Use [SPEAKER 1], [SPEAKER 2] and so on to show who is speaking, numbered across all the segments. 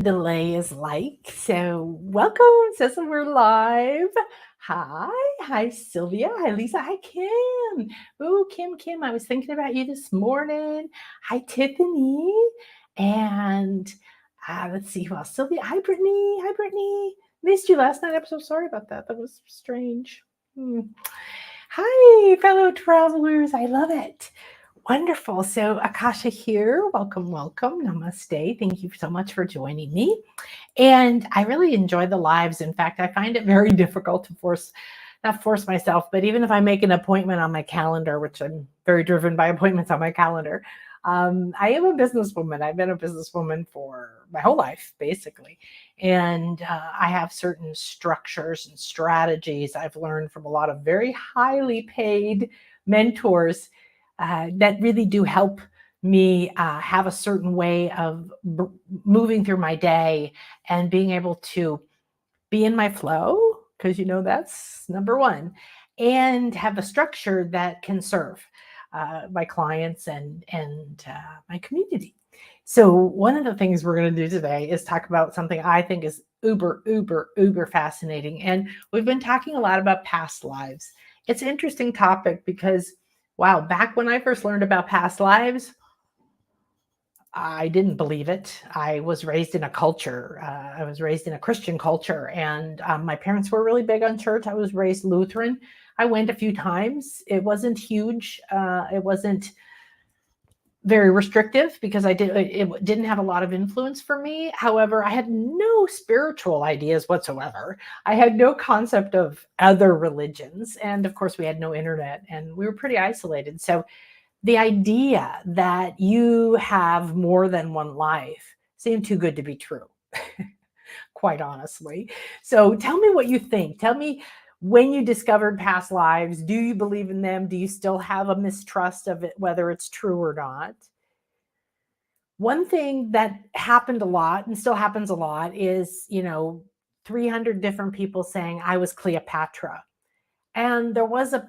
[SPEAKER 1] delay is like. So welcome, Cecil. We're live. Hi, Sylvia. Hi, Lisa. Hi, Kim. Oh, Kim. I was thinking about you this morning. Hi, Tiffany. And let's see who else. Sylvia. Hi, Brittany. Hi, Brittany. Missed you last night. I'm so sorry about that. That was strange. Hi, fellow travelers. I love it. Wonderful. So, Akasha here. Welcome. Namaste. Thank you so much for joining me. And I really enjoy the lives. In fact, I find it very difficult to not force myself, but even if I make an appointment on my calendar, which I'm very driven by appointments on my calendar, I am a businesswoman. I've been a businesswoman for my whole life, basically. And I have certain structures and strategies I've learned from a lot of very highly paid mentors that really do help me have a certain way of moving through my day and being able to be in my flow, because that's number one, and have a structure that can serve my clients and my community. So one of the things we're going to do today is talk about something I think is uber fascinating. And we've been talking a lot about past lives. It's an interesting topic because, wow, back when I first learned about past lives, I didn't believe it. I was raised in a culture. I was raised in a Christian culture, and my parents were really big on church. I was raised Lutheran. I went a few times. It wasn't huge. It wasn't very restrictive because it didn't have a lot of influence for me. However, I had no spiritual ideas whatsoever. I had no concept of other religions. And of course, we had no internet and we were pretty isolated. So the idea that you have more than one life seemed too good to be true, quite honestly. So tell me what you think. Tell me, when you discovered past lives, do you believe in them? Do you still have a mistrust of it, whether it's true or not? One thing that happened a lot and still happens a lot is, 300 different people saying I was Cleopatra. And there was a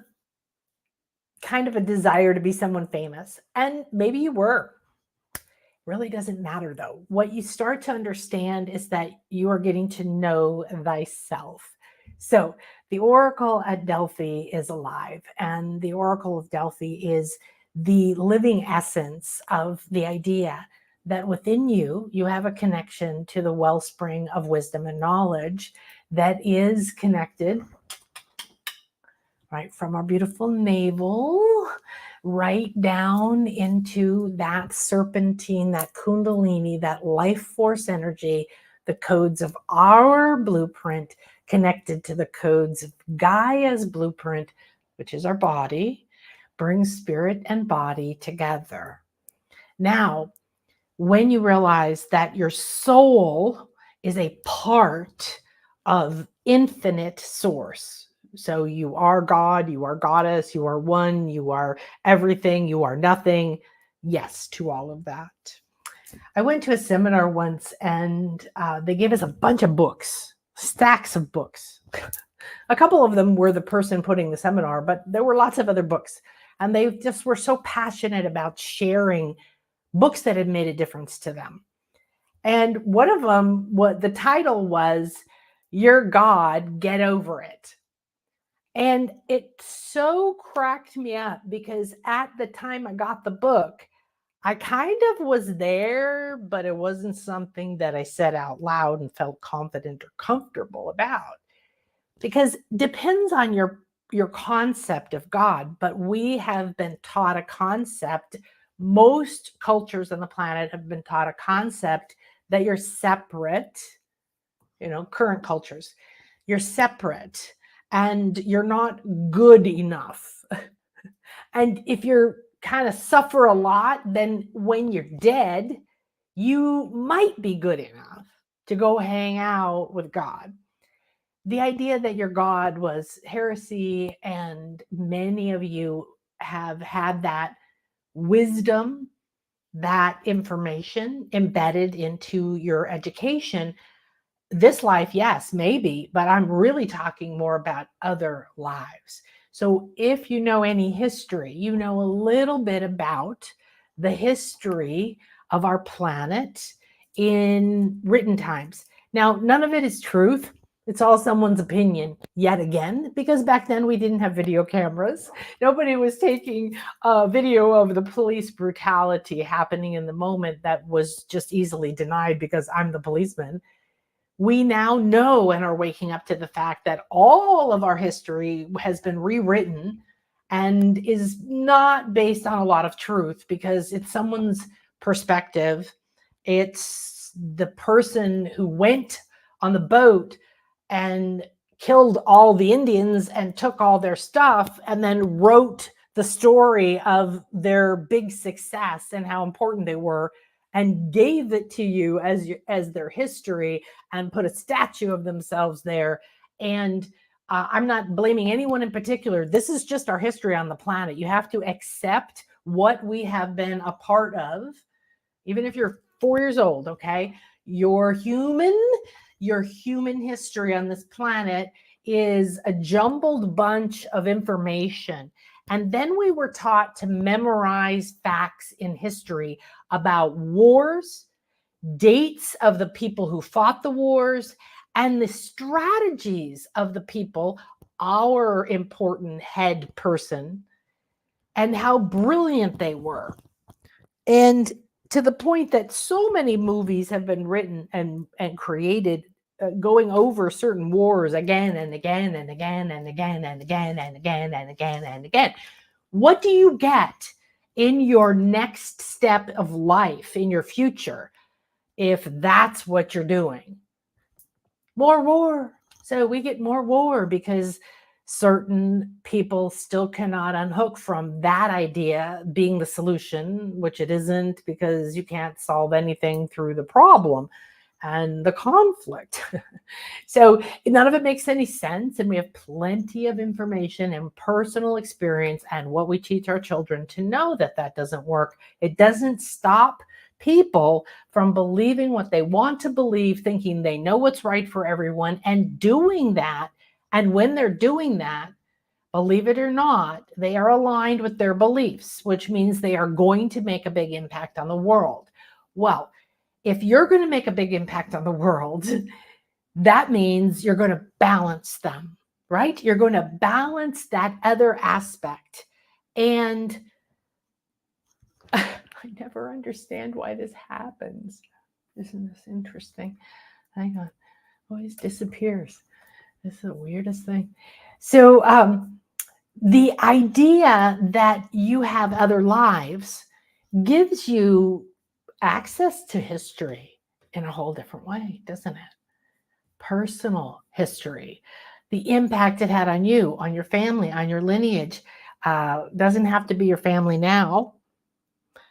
[SPEAKER 1] kind of a desire to be someone famous. And maybe you were. Really doesn't matter though. What you start to understand is that you are getting to know thyself. So the Oracle at Delphi is alive, and the Oracle of Delphi is the living essence of the idea that within you, you have a connection to the wellspring of wisdom and knowledge that is connected right from our beautiful navel right down into that serpentine, that kundalini, that life force energy, the codes of our blueprint connected to the codes of Gaia's blueprint, which is our body, brings spirit and body together. Now, when you realize that your soul is a part of infinite source, so you are God, you are goddess, you are one, you are everything, you are nothing. Yes to all of that. I went to a seminar once and they gave us a bunch of books, stacks of books. A couple of them were the person putting the seminar, but there were lots of other books. And they just were so passionate about sharing books that had made a difference to them. And one of them, what the title was, Your God, Get Over It. And it so cracked me up because at the time I got the book, I kind of was there, but it wasn't something that I said out loud and felt confident or comfortable about. Because depends on your concept of God, but we have been taught a concept. Most cultures on the planet have been taught a concept that you're separate, current cultures, you're separate and you're not good enough. And if you're kind of suffer a lot, then when you're dead, you might be good enough to go hang out with God. The idea that your God was heresy, and many of you have had that wisdom, that information embedded into your education. This life, yes, maybe, but I'm really talking more about other lives. So if you know any history, you know a little bit about the history of our planet in written times. Now, none of it is truth. It's all someone's opinion yet again, because back then we didn't have video cameras. Nobody was taking a video of the police brutality happening in the moment that was just easily denied because I'm the policeman. We now know and are waking up to the fact that all of our history has been rewritten and is not based on a lot of truth because it's someone's perspective. It's the person who went on the boat and killed all the Indians and took all their stuff and then wrote the story of their big success and how important they were and gave it to you as their history and put a statue of themselves there. And I'm not blaming anyone in particular. This is just our history on the planet. You have to accept what we have been a part of, even if you're 4 years old, okay? Your human history on this planet is a jumbled bunch of information. And then we were taught to memorize facts in history about wars, dates of the people who fought the wars, and the strategies of the people, our important head person, and how brilliant they were. And to the point that so many movies have been written and created going over certain wars again and again and again and again and again and again and again and again. What do you get in your next step of life, in your future, if that's what you're doing? More war. So we get more war because certain people still cannot unhook from that idea being the solution, which it isn't, because you can't solve anything through the problem and the conflict. So none of it makes any sense. And we have plenty of information and personal experience and what we teach our children to know that that doesn't work. It doesn't stop people from believing what they want to believe, thinking they know what's right for everyone and doing that. And when they're doing that, believe it or not, they are aligned with their beliefs, which means they are going to make a big impact on the world. Well, if you're going to make a big impact on the world, that means you're going to balance them, right? You're going to balance that other aspect. And I never understand why this happens. Isn't this interesting? Hang on. Always disappears. This is the weirdest thing. So the idea that you have other lives gives you access to history in a whole different way, doesn't it? Personal history, the impact it had on you, on your family, on your lineage. Doesn't have to be your family now.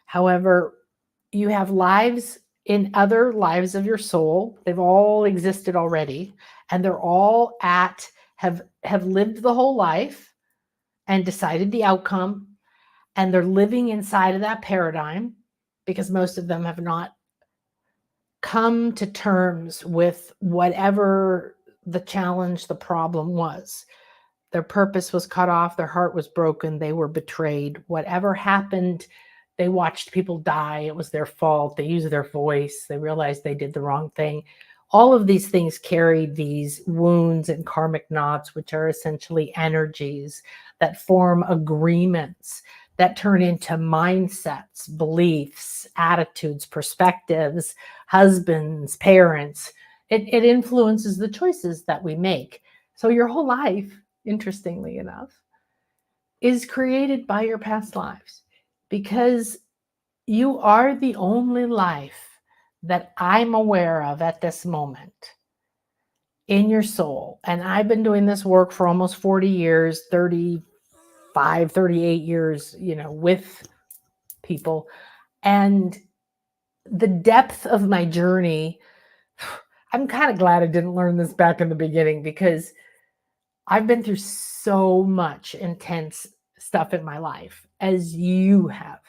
[SPEAKER 1] However, you have lives in other lives of your soul. They've all existed already, and they're all have lived the whole life and decided the outcome, and they're living inside of that paradigm because most of them have not come to terms with whatever the challenge, the problem was. Their purpose was cut off, their heart was broken, they were betrayed. Whatever happened, they watched people die, it was their fault, they used their voice, they realized they did the wrong thing. All of these things carry these wounds and karmic knots, which are essentially energies that form agreements that turn into mindsets, beliefs, attitudes, perspectives, husbands, parents. It influences the choices that we make. So your whole life, interestingly enough, is created by your past lives, because you are the only life that I'm aware of at this moment in your soul. And I've been doing this work for almost 40 years, 35, 38 years, with people. And the depth of my journey, I'm kind of glad I didn't learn this back in the beginning, because I've been through so much intense stuff in my life, as you have.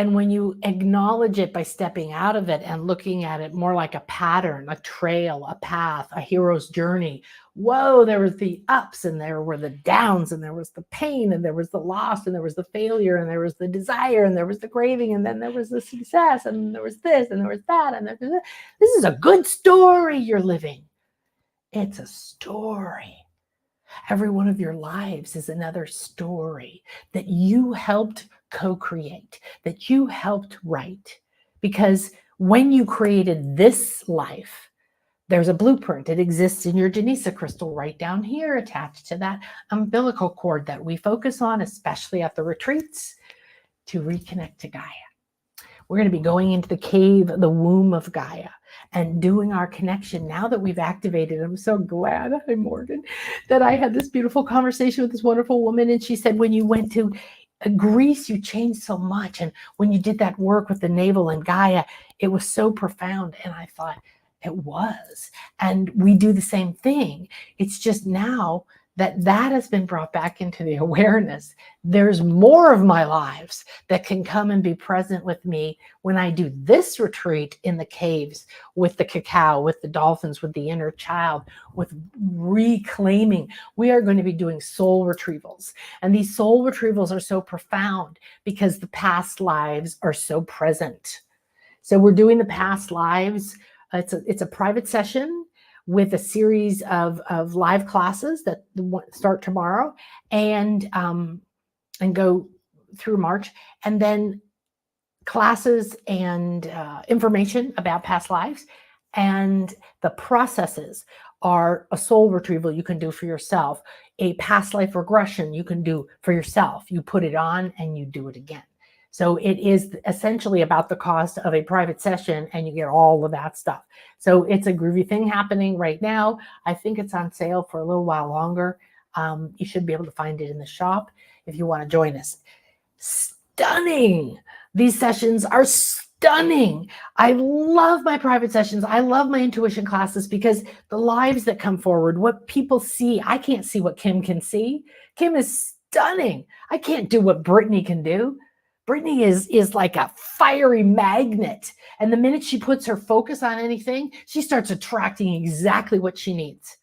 [SPEAKER 1] And when you acknowledge it by stepping out of it and looking at it more like a pattern, a trail, a path, a hero's journey, whoa, there was the ups and there were the downs and there was the pain and there was the loss and there was the failure and there was the desire and there was the craving and then there was the success and there was this and there was that and there was that. This is a good story you're living. It's a story. Every one of your lives is another story that you helped co-create, that you helped write. Because when you created this life, there's a blueprint. It exists in your Janisa crystal right down here, attached to that umbilical cord that we focus on, especially at the retreats, to reconnect to Gaia. We're going to be going into the cave, the womb of Gaia, and doing our connection now that we've activated. I'm so glad, hi Morgan, that I had this beautiful conversation with this wonderful woman. And she said, when you went to Greece, you changed so much. And when you did that work with the navel and Gaia, it was so profound. And I thought, it was. And we do the same thing. It's just now that has been brought back into the awareness. There's more of my lives that can come and be present with me when I do this retreat in the caves with the cacao, with the dolphins, with the inner child, with reclaiming. We are going to be doing soul retrievals. And these soul retrievals are so profound because the past lives are so present. So we're doing the past lives. It's a private session with a series of live classes that start tomorrow and go through March, and then classes and information about past lives. And the processes are a soul retrieval you can do for yourself, a past life regression you can do for yourself. You put it on and you do it again. So it is essentially about the cost of a private session, and you get all of that stuff. So it's a groovy thing happening right now. I think it's on sale for a little while longer. You should be able to find it in the shop if you want to join us. Stunning. These sessions are stunning. I love my private sessions. I love my intuition classes because the lives that come forward, what people see, I can't see what Kim can see. Kim is stunning. I can't do what Brittany can do. Brittany is like a fiery magnet. And the minute she puts her focus on anything, she starts attracting exactly what she needs.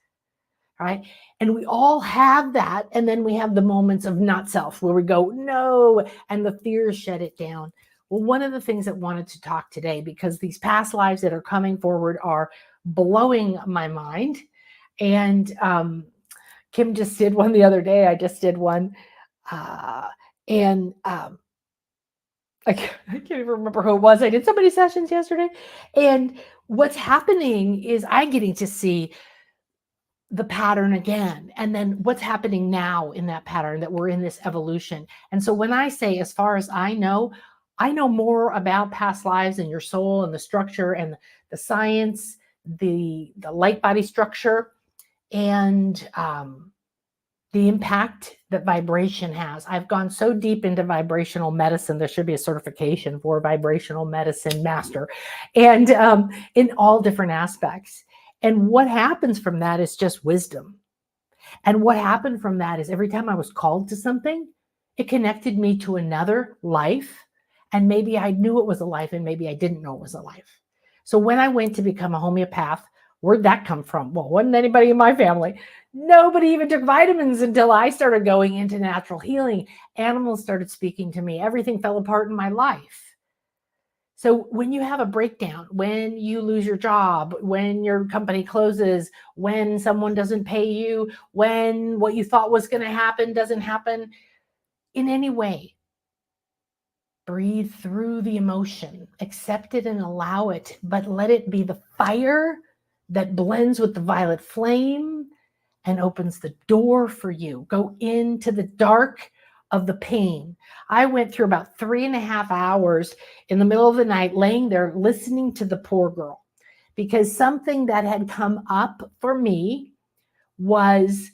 [SPEAKER 1] Right? And we all have that. And then we have the moments of not self where we go, no, and the fears shut it down. Well, one of the things I wanted to talk today, because these past lives that are coming forward are blowing my mind. And Kim just did one the other day. I just did one. I can't even remember who it was. I did so many sessions yesterday. And what's happening is I'm getting to see the pattern again. And then what's happening now in that pattern, that we're in this evolution. And so when I say, as far as I know more about past lives and your soul and the structure and the science, the light body structure, and the impact that vibration has. I've gone so deep into vibrational medicine. There should be a certification for vibrational medicine master, and in all different aspects. And what happens from that is just wisdom. And what happened from that is every time I was called to something, it connected me to another life. And maybe I knew it was a life and maybe I didn't know it was a life. So when I went to become a homeopath, where'd that come from? Well, wasn't anybody in my family. Nobody even took vitamins until I started going into natural healing. Animals started speaking to me. Everything fell apart in my life. So when you have a breakdown, when you lose your job, when your company closes, when someone doesn't pay you, when what you thought was going to happen doesn't happen in any way, breathe through the emotion, accept it and allow it, but let it be the fire that blends with the violet flame and opens the door for you. Go into the dark of the pain. I went through about 3.5 hours in the middle of the night laying there listening to the poor girl, because something that had come up for me was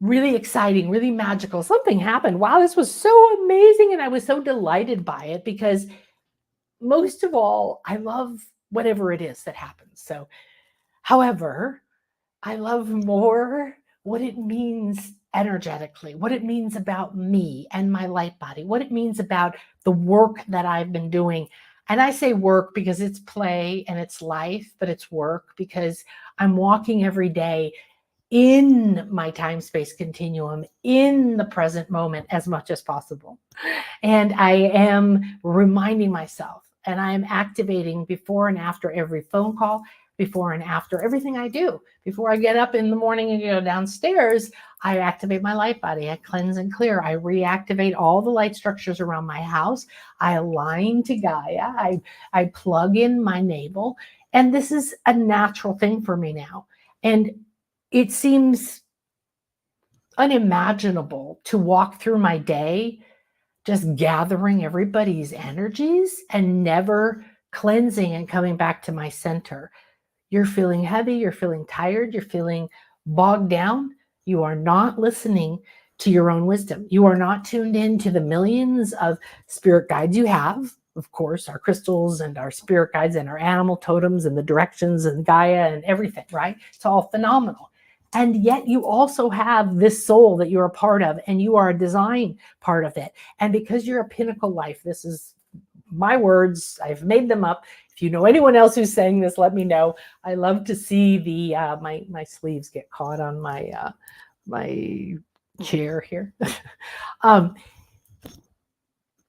[SPEAKER 1] really exciting, really magical. Something happened. Wow, this was so amazing. And I was so delighted by it because most of all, I love whatever it is that happens. So, however, I love more what it means energetically, what it means about me and my light body, what it means about the work that I've been doing. And I say work because it's play and it's life, but it's work because I'm walking every day in my time space continuum, in the present moment as much as possible. And I am reminding myself, and I am activating before and after every phone call, before and after everything I do. Before I get up in the morning and go downstairs, I activate my light body. I cleanse and clear. I reactivate all the light structures around my house. I align to Gaia. I plug in my navel. And this is a natural thing for me now. And it seems unimaginable to walk through my day just gathering everybody's energies and never cleansing and coming back to my center. You're feeling heavy, you're feeling tired, you're feeling bogged down. You are not listening to your own wisdom. You are not tuned in to the millions of spirit guides you have. Of course, our crystals and our spirit guides and our animal totems and the directions and Gaia and everything, right? It's all phenomenal. And yet you also have this soul that you're a part of, and you are a design part of it. And because you're a pinnacle life, this is my words, I've made them up. If you know anyone else who's saying this, let me know. I love to see the my sleeves get caught on my my chair here.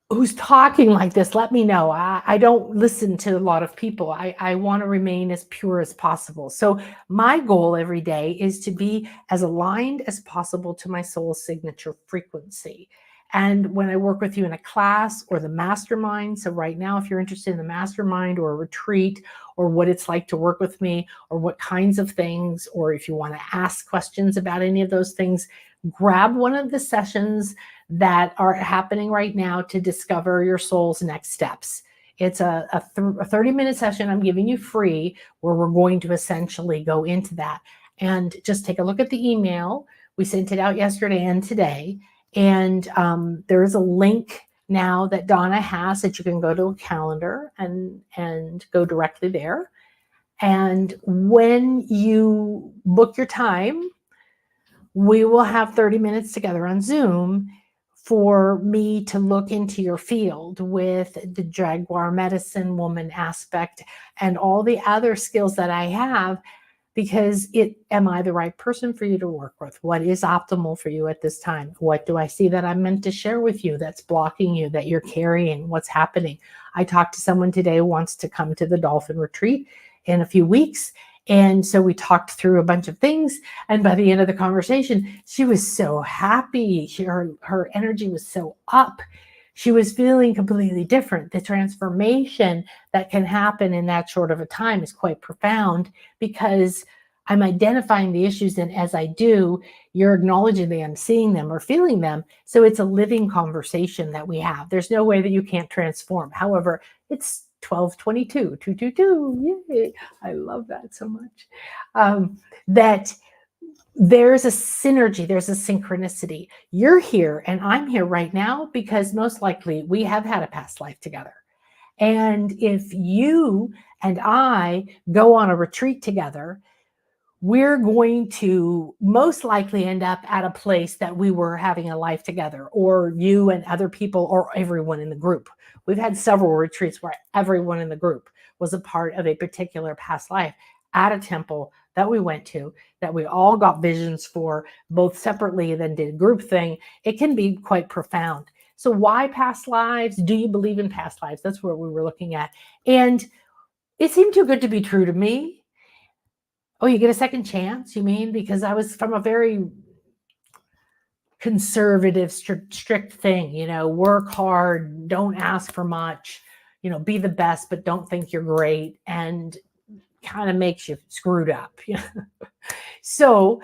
[SPEAKER 1] Who's talking like this, let me know. I don't listen to a lot of people. I want to remain as pure as possible. So my goal every day is to be as aligned as possible to my soul's signature frequency. And when I work with you in a class or the mastermind, so right now, if you're interested in the mastermind or a retreat or what it's like to work with me or what kinds of things, or if you want to ask questions about any of those things, grab one of the sessions that are happening right now to discover your soul's next steps. It's a 30-minute session I'm giving you free where we're going to essentially go into that. And just take a look at the email. We sent it out yesterday and today. And there is a link now that Donna has that you can go to a calendar and go directly there. And when you book your time, we will have 30 minutes together on Zoom for me to look into your field with the Jaguar medicine woman aspect and all the other skills that I have, because am I the right person for you to work with? What is optimal for you at this time? What do I see that I'm meant to share with you that's blocking you, that you're carrying? What's happening? I talked to someone today who wants to come to the Dolphin retreat in a few weeks. And so we talked through a bunch of things. And by the end of the conversation, she was so happy. Her energy was so up. She was feeling completely different. The transformation that can happen in that short of a time is quite profound because I'm identifying the issues. And as I do, you're acknowledging them, seeing them or feeling them. So it's a living conversation that we have. There's no way that you can't transform. However, it's 1222, 222. Yay. I love that so much. That there's a synergy, there's a synchronicity. You're here and I'm here right now because most likely we have had a past life together. And if you and I go on a retreat together, we're going to most likely end up at a place that we were having a life together, or you and other people, or everyone in the group. We've had several retreats where everyone in the group was a part of a particular past life at a temple that we went to, that we all got visions for, both separately and then did a group thing. It can be quite profound. So why past lives? Do you believe in past lives? That's what we were looking at. And it seemed too good to be true to me. Oh, you get a second chance, you mean? Because I was from a very conservative, strict thing, work hard, don't ask for much, be the best, but don't think you're great, and kind of makes you screwed up. So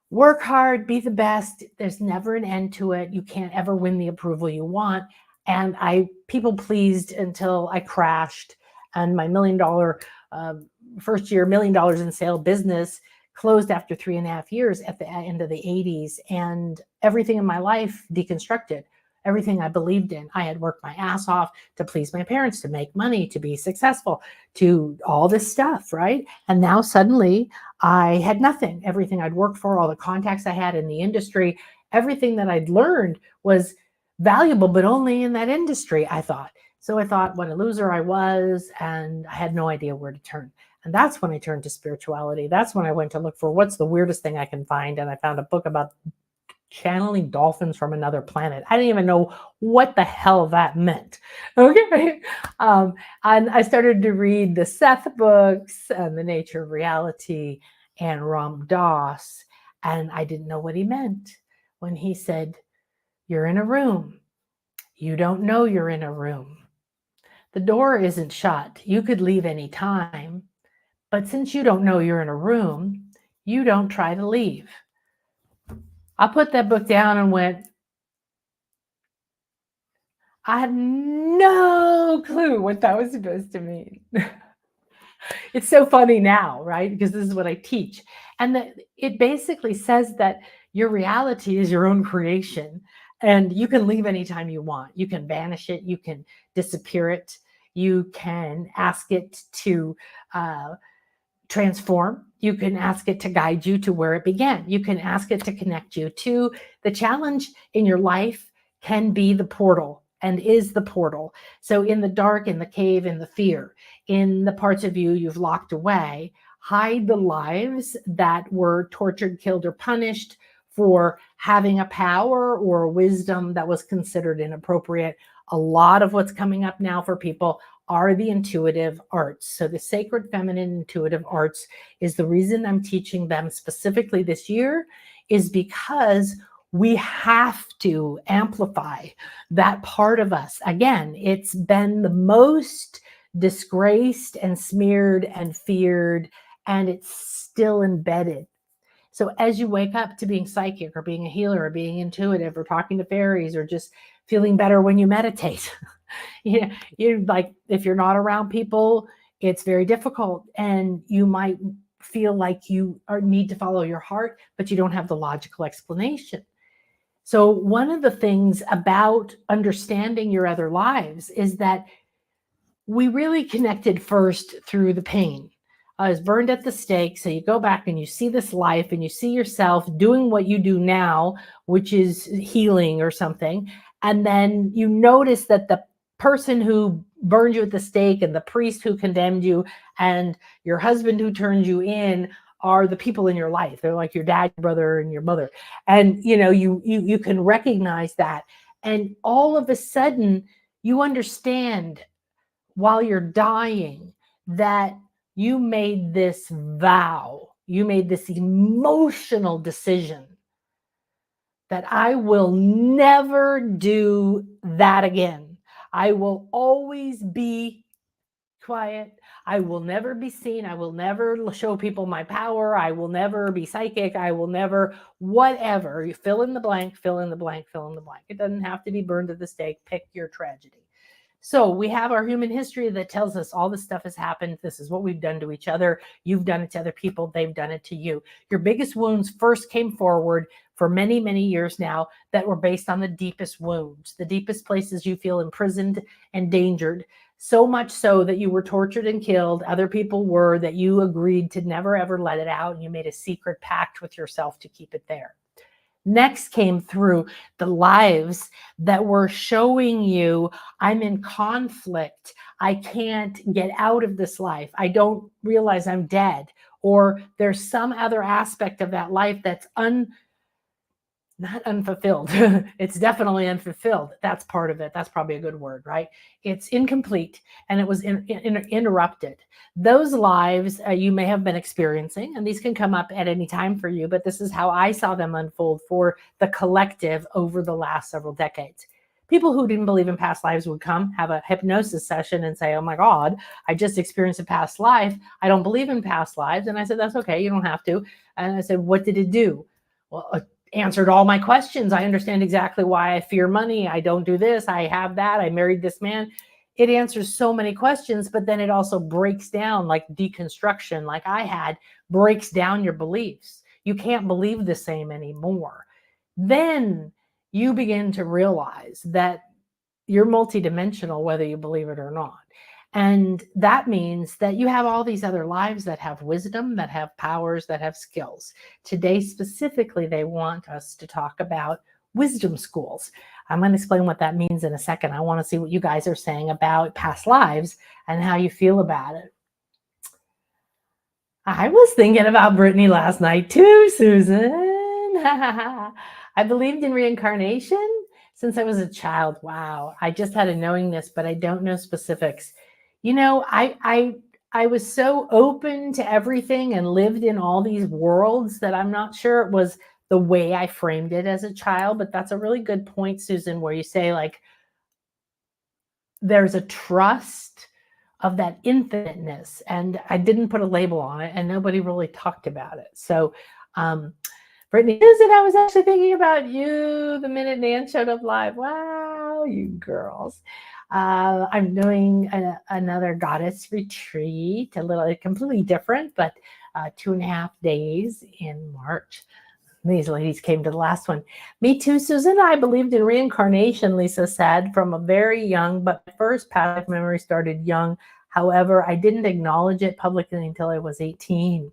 [SPEAKER 1] work hard, be the best. There's never an end to it. You can't ever win the approval you want. And I people pleased until I crashed, and my $1 million first year, $1 million in sale business closed after 3.5 years at the end of the 80s. And everything in my life deconstructed. Everything I believed in. I had worked my ass off to please my parents, to make money, to be successful, to all this stuff, right? And now suddenly I had nothing. Everything I'd worked for, all the contacts I had in the industry, everything that I'd learned was valuable, but only in that industry, I thought. So I thought what a loser I was, and I had no idea where to turn. And that's when I turned to spirituality. That's when I went to look for what's the weirdest thing I can find. And I found a book about channeling dolphins from another planet. I didn't even know what the hell that meant. Okay. And I started to read the Seth books and The Nature of Reality and Ram Dass. And I didn't know what he meant when he said, you're in a room. You don't know you're in a room. The door isn't shut. You could leave any time. But since you don't know you're in a room, you don't try to leave. I put that book down and went, I had no clue what that was supposed to mean. It's so funny now, right? Because this is what I teach. And it basically says that your reality is your own creation and you can leave anytime you want. You can banish it. You can disappear it. You can ask it to transform. You can ask it to guide you to where it began. You can ask it to connect you to the challenge in your life can be the portal and is the portal. So in the dark, in the cave, in the fear, in the parts of you you've locked away, hide the lives that were tortured, killed, or punished for having a power or a wisdom that was considered inappropriate. A lot of what's coming up now for people are the intuitive arts. So the sacred feminine intuitive arts is the reason I'm teaching them specifically this year, is because we have to amplify that part of us. Again, it's been the most disgraced and smeared and feared, and it's still embedded. So as you wake up to being psychic or being a healer or being intuitive or talking to fairies or just feeling better when you meditate, you're like, if you're not around people, it's very difficult. And you might feel like you need to follow your heart, but you don't have the logical explanation. So one of the things about understanding your other lives is that we really connected first through the pain. I was burned at the stake. So you go back and you see this life and you see yourself doing what you do now, which is healing or something. And then you notice that the person who burned you at the stake and the priest who condemned you and your husband who turned you in are the people in your life. They're like your dad, your brother, and your mother. And you can recognize that. And all of a sudden you understand while you're dying that you made this vow, you made this emotional decision that I will never do that again. I will always be quiet. I will never be seen. I will never show people my power. I will never be psychic. I will never, whatever. You fill in the blank, fill in the blank, fill in the blank. It doesn't have to be burned at the stake. Pick your tragedy. So we have our human history that tells us all this stuff has happened. This is what we've done to each other. You've done it to other people. They've done it to you. Your biggest wounds first came forward for many, many years now that were based on the deepest wounds, the deepest places you feel imprisoned and endangered. So much so that you were tortured and killed. Other people were, that you agreed to never, ever let it out. And you made a secret pact with yourself to keep it there. Next came through the lives that were showing you, I'm in conflict. I can't get out of this life. I don't realize I'm dead. Or there's some other aspect of that life that's not unfulfilled. It's definitely unfulfilled. That's part of it. That's probably a good word, right? It's incomplete and it was interrupted. Those lives you may have been experiencing, and these can come up at any time for you, but this is how I saw them unfold for the collective over the last several decades. People who didn't believe in past lives would come, have a hypnosis session and say, oh my God, I just experienced a past life. I don't believe in past lives. And I said, that's okay. You don't have to. And I said, what did it do? Well, answered all my questions. I understand exactly why I fear money. I don't do this. I have that. I married this man. It answers so many questions, but then it also breaks down, like deconstruction, like I had, breaks down your beliefs. You can't believe the same anymore. Then you begin to realize that you're multidimensional, whether you believe it or not. And that means that you have all these other lives that have wisdom, that have powers, that have skills. Today, specifically, they want us to talk about wisdom schools. I'm going to explain what that means in a second. I want to see what you guys are saying about past lives and how you feel about it. I was thinking about Brittany last night too, Susan. I believed in reincarnation since I was a child. Wow. I just had a knowingness, but I don't know specifics. You know, I was so open to everything and lived in all these worlds that I'm not sure it was the way I framed it as a child, but that's a really good point, Susan, where you say like there's a trust of that infiniteness, and I didn't put a label on it, and nobody really talked about it. So Brittany, Susan, I was actually thinking about you the minute Nan showed up live. Wow, you girls. I'm doing another goddess retreat, a little completely different, but 2.5 days in March. These ladies came to the last one. Me too, Susan. I believed in reincarnation, Lisa said, from a very young, but my first past life memory started young. However, I didn't acknowledge it publicly until I was 18.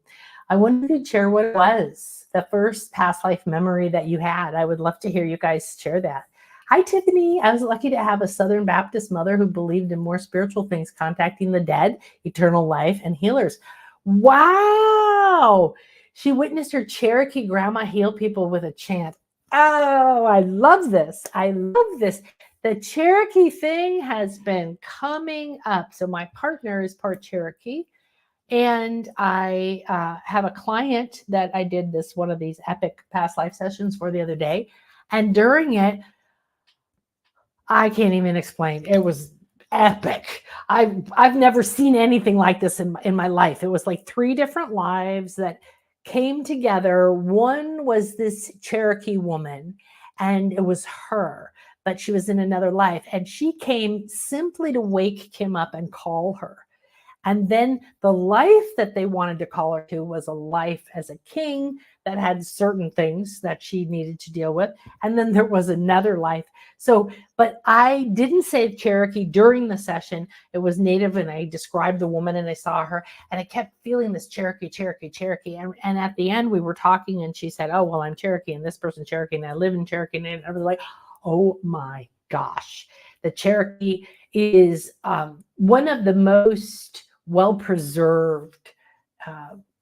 [SPEAKER 1] I wonder if you'd share what it was, the first past life memory that you had. I would love to hear you guys share that. Hi, Tiffany. I was lucky to have a Southern Baptist mother who believed in more spiritual things, contacting the dead, eternal life, and healers. Wow. She witnessed her Cherokee grandma heal people with a chant. Oh, I love this. I love this. The Cherokee thing has been coming up. So my partner is part Cherokee. And I have a client that I did one of these epic past life sessions for the other day. And during it, I can't even explain. It was epic. I've never seen anything like this in my life. It was like 3 different lives that came together. One was this Cherokee woman, and it was her, but she was in another life. And she came simply to wake Kim up and call her. And then the life that they wanted to call her to was a life as a king that had certain things that she needed to deal with. And then there was another life. So, but I didn't say Cherokee during the session. It was Native, and I described the woman and I saw her, and I kept feeling this Cherokee, Cherokee, Cherokee. And at the end, we were talking, and she said, oh, well, I'm Cherokee, and this person's Cherokee, and I live in Cherokee. And I was like, oh my gosh. The Cherokee is one of the most well-preserved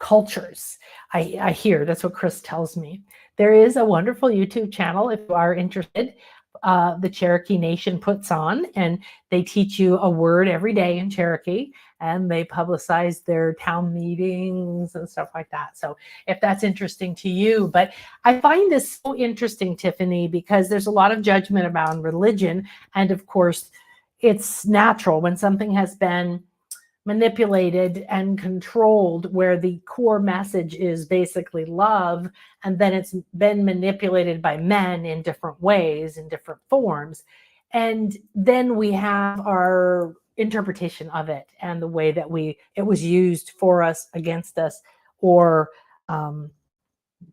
[SPEAKER 1] cultures. I hear, that's what Chris tells me. There is a wonderful YouTube channel if you are interested. The Cherokee Nation puts on, and they teach you a word every day in Cherokee, and they publicize their town meetings and stuff like that. So if that's interesting to you, but I find this so interesting, Tiffany, because there's a lot of judgment about religion. And of course, it's natural when something has been manipulated and controlled, where the core message is basically love, and then it's been manipulated by men in different ways, in different forms. And then we have our interpretation of it and the way that it was used for us, against us, or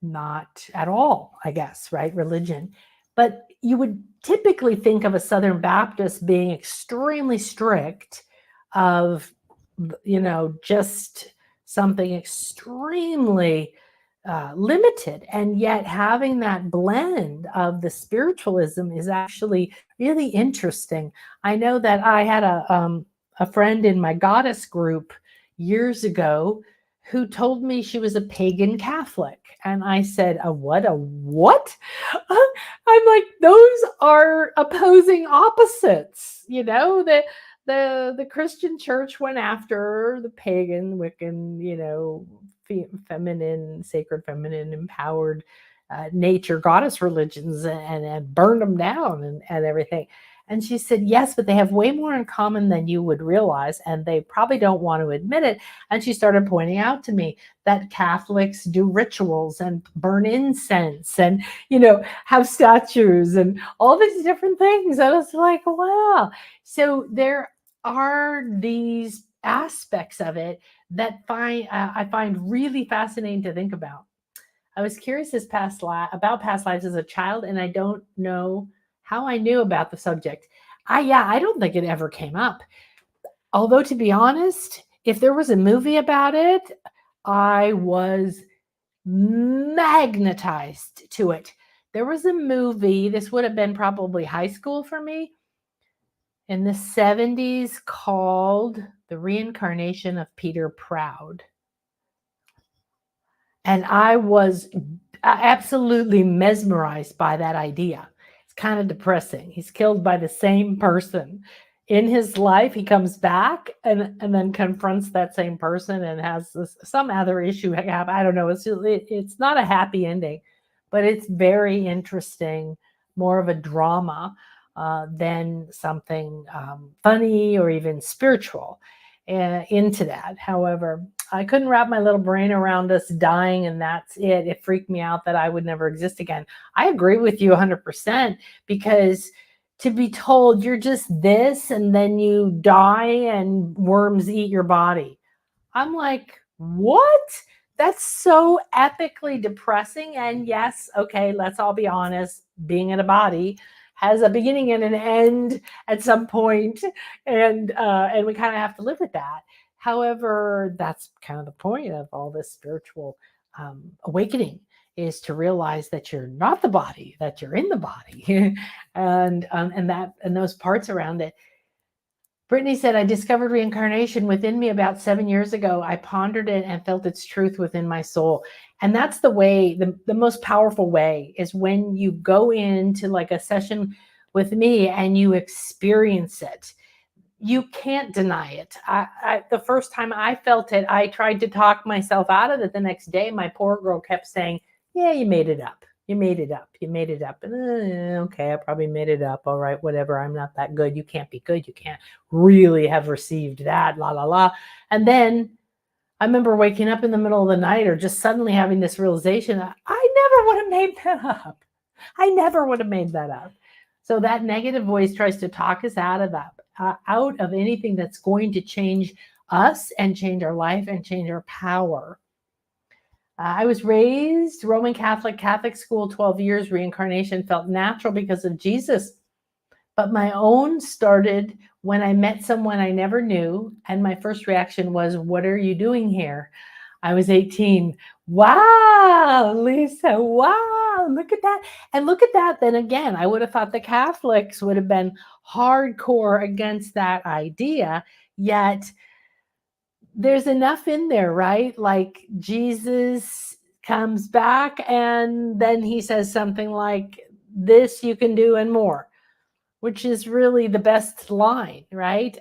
[SPEAKER 1] not at all, I guess, right? Religion. But you would typically think of a Southern Baptist being extremely strict, of just something extremely limited, and yet having that blend of the spiritualism is actually really interesting. I know that I had a friend in my goddess group years ago who told me she was a pagan Catholic, and I said, a what? I'm like, those are opposing opposites, that the Christian church went after the pagan, Wiccan, feminine, sacred feminine, empowered nature goddess religions, and burned them down and everything. And she said, yes, but they have way more in common than you would realize, and they probably don't want to admit it. And she started pointing out to me that Catholics do rituals and burn incense and, have statues and all these different things. I was like, wow. So there are these aspects of it that I find really fascinating to think about. I was curious about past lives as a child, and I don't know how I knew about the subject. I don't think it ever came up. Although, to be honest, if there was a movie about it, I was magnetized to it. There was a movie, this would have been probably high school for me, in the 70s called The Reincarnation of Peter Proud. And I was absolutely mesmerized by that idea. It's kind of depressing. He's killed by the same person. In his life, he comes back and then confronts that same person and has some other issue happen. I don't know. It's not a happy ending, but it's very interesting, more of a drama than something funny or even spiritual into that. However, I couldn't wrap my little brain around us dying and that's it. It freaked me out that I would never exist again. I agree with you 100% because to be told you're just this and then you die and worms eat your body. I'm like, what? That's so epically depressing. And yes, okay, let's all be honest, being in a body has a beginning and an end at some point, and we kind of have to live with that. However, that's kind of the point of all this spiritual awakening, is to realize that you're not the body, that you're in the body, and those parts around it. Brittany said, I discovered reincarnation within me about 7 years ago. I pondered it and felt its truth within my soul. And that's the way, the most powerful way is when you go into like a session with me and you experience it. You can't deny it. The first time I felt it, I tried to talk myself out of it the next day. My poor girl kept saying, yeah, you made it up. You made it up. You made it up. And, okay, I probably made it up. All right, whatever. I'm not that good. You can't be good. You can't really have received that. La, la, la. And then I remember waking up in the middle of the night or just suddenly having this realization that I never would have made that up. I never would have made that up. So that negative voice tries to talk us out of that, out of anything that's going to change us and change our life and change our power. I was raised Roman Catholic school, 12 years. Reincarnation felt natural because of Jesus. But my own started when I met someone I never knew. And my first reaction was, what are you doing here? I was 18. Wow, Lisa, wow, look at that. And look at that. Then again, I would have thought the Catholics would have been hardcore against that idea. Yet there's enough in there, right? Like Jesus comes back and then he says something like, this you can do and more, which is really the best line, right?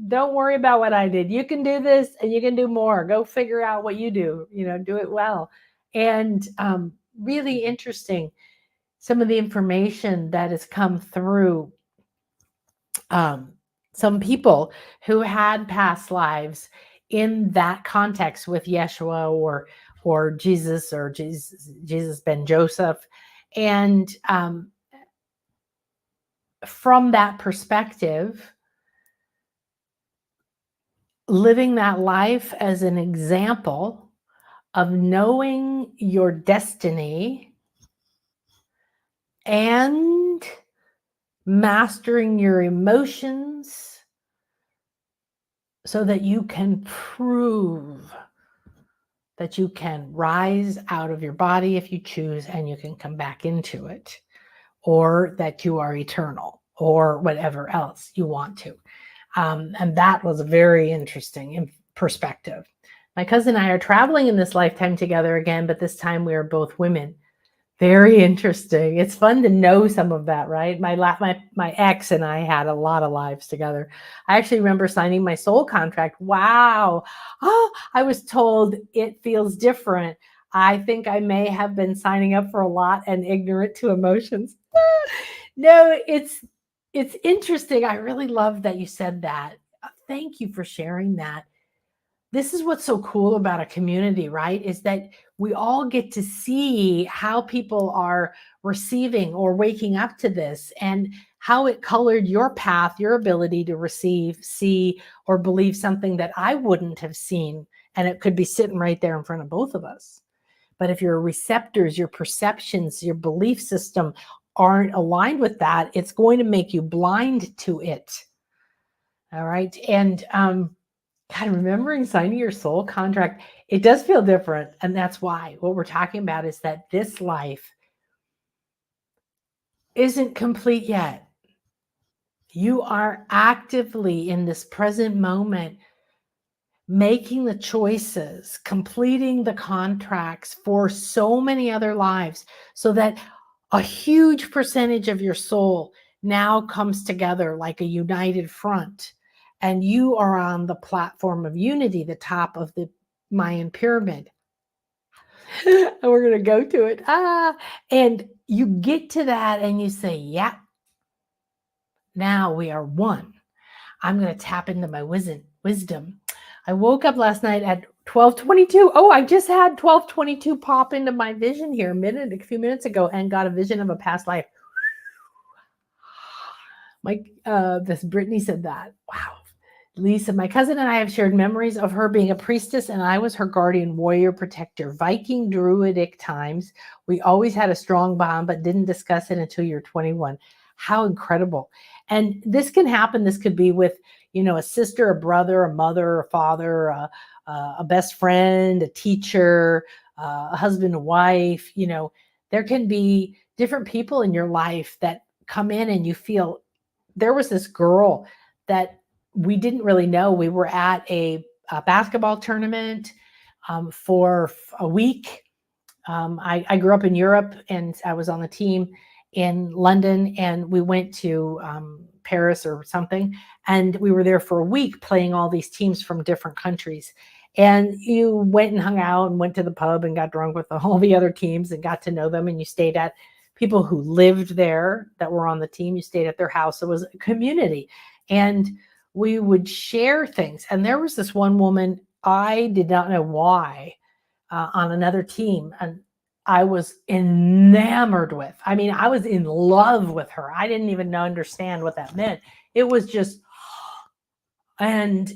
[SPEAKER 1] Don't worry about what I did. You can do this and you can do more. Go figure out what you do, do it well. And really interesting, some of the information that has come through some people who had past lives in that context with Yeshua or Jesus ben Joseph. And from that perspective, living that life as an example of knowing your destiny and mastering your emotions so that you can prove that you can rise out of your body if you choose and you can come back into it, or that you are eternal, or whatever else you want to. And that was very interesting perspective. My cousin and I are traveling in this lifetime together again, but this time we are both women. Very interesting. It's fun to know some of that, right? My ex and I had a lot of lives together. I actually remember signing my soul contract. Wow. Oh, I was told it feels different. I think I may have been signing up for a lot and ignorant to emotions. No, it's interesting. I really love that you said that. Thank you for sharing that. This is what's so cool about a community, right? Is that we all get to see how people are receiving or waking up to this and how it colored your path, your ability to receive, see, or believe something that I wouldn't have seen. And it could be sitting right there in front of both of us. But if your receptors, your perceptions, your belief system aren't aligned with that, it's going to make you blind to it. All right. And God, remembering signing your soul contract, it does feel different. And that's why what we're talking about is that this life isn't complete yet. You are actively in this present moment making the choices, completing the contracts for so many other lives, so that a huge percentage of your soul now comes together like a united front. And you are on the platform of unity, the top of the Mayan pyramid. And we're going to go to it. And you get to that and you say, yeah, now we are one. I'm going to tap into my wisdom. I woke up last night at 12:22. Oh, I just had 12:22 pop into my vision here a few minutes ago, and got a vision of a past life. This Brittany said that. Wow. Lisa, my cousin and I have shared memories of her being a priestess, and I was her guardian, warrior, protector. Viking, druidic times. We always had a strong bond, but didn't discuss it until you're 21. How incredible. And this can happen. This could be with, a sister, a brother, a mother, a father, a best friend, a teacher, a husband, a wife. There can be different people in your life that come in and you feel. There was this girl that we didn't really know. We were at a basketball tournament for a week. I grew up in Europe, and I was on the team in London, and we went to Paris or something, and we were there for a week playing all these teams from different countries. And you went and hung out and went to the pub and got drunk with all the other teams and got to know them, and you stayed at people who lived there that were on the team. You stayed at their house. It was a community, and we would share things. And there was this one woman, I did not know why, on another team, and I was enamored with. I mean, I was in love with her. I didn't even understand what that meant. It was just, and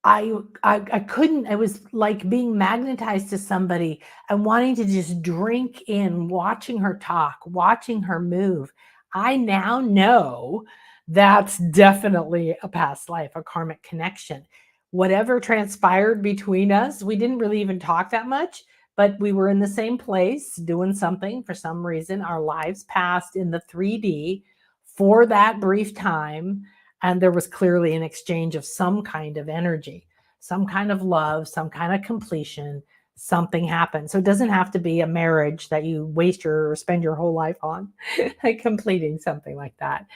[SPEAKER 1] I couldn't. It was like being magnetized to somebody and wanting to just drink in, watching her talk, watching her move. I now know that's definitely a past life, a karmic connection. Whatever transpired between us, we didn't really even talk that much, but we were in the same place doing something. For some reason, our lives passed in the 3D for that brief time. And there was clearly an exchange of some kind of energy, some kind of love, some kind of completion. Something happened. So it doesn't have to be a marriage that you waste or spend your whole life on, completing something like that.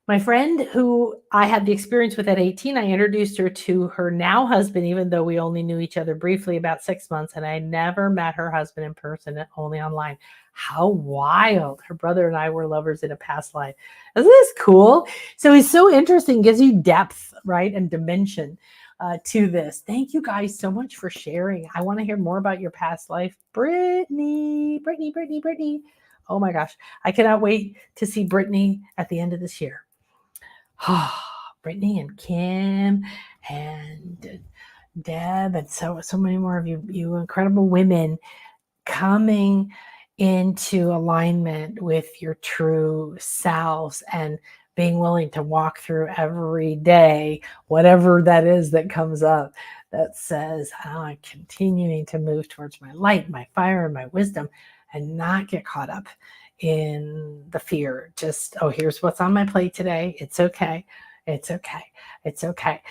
[SPEAKER 1] My friend who I had the experience with at 18, I introduced her to her now husband, even though we only knew each other briefly, about 6 months, and I never met her husband in person, only online. How wild. Her brother and I were lovers in a past life. Isn't this cool? So it's so interesting, gives you depth, right, and dimension to this. Thank you guys so much for sharing. I want to hear more about your past life. Brittany. Oh my gosh. I cannot wait to see Brittany at the end of this year. Brittany and Kim and Deb and so many more of you incredible women coming into alignment with your true selves and being willing to walk through every day, whatever that is that comes up that says, I'm continuing to move towards my light, my fire, and my wisdom, and not get caught up in the fear. Just, here's what's on my plate today. It's okay. It's okay. It's okay.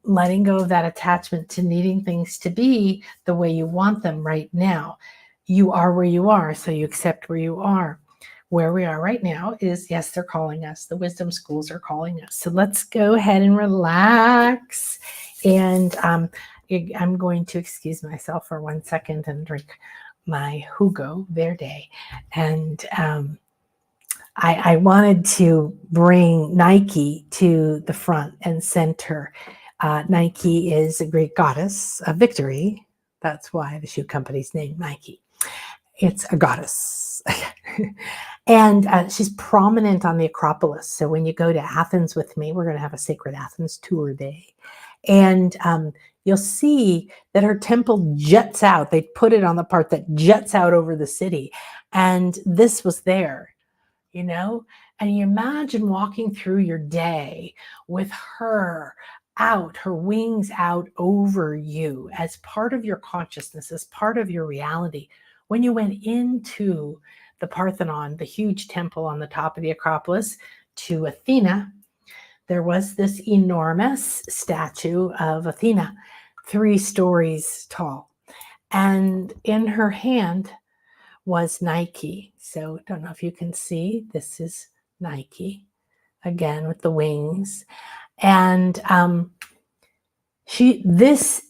[SPEAKER 1] Letting go of that attachment to needing things to be the way you want them right now. You are where you are, so you accept where you are. Where we are right now is, yes, they're calling us. The wisdom schools are calling us. So let's go ahead and relax. And I'm going to excuse myself for 1 second and drink my Jugo Verde. And I wanted to bring Nike to the front and center. Nike is a Greek goddess of victory. That's why the shoe company's named Nike. It's a goddess. And she's prominent on the Acropolis. So when you go to Athens with me, we're going to have a Sacred Athens tour day. And you'll see that her temple juts out. They put it on the part that juts out over the city. And this was there, And you imagine walking through your day with her out, her wings out over you as part of your consciousness, as part of your reality. When you went into the Parthenon, the huge temple on the top of the Acropolis, to Athena, there was this enormous statue of Athena, 3 stories tall. And in her hand was Nike. So, don't know if you can see, this is Nike, again with the wings. And this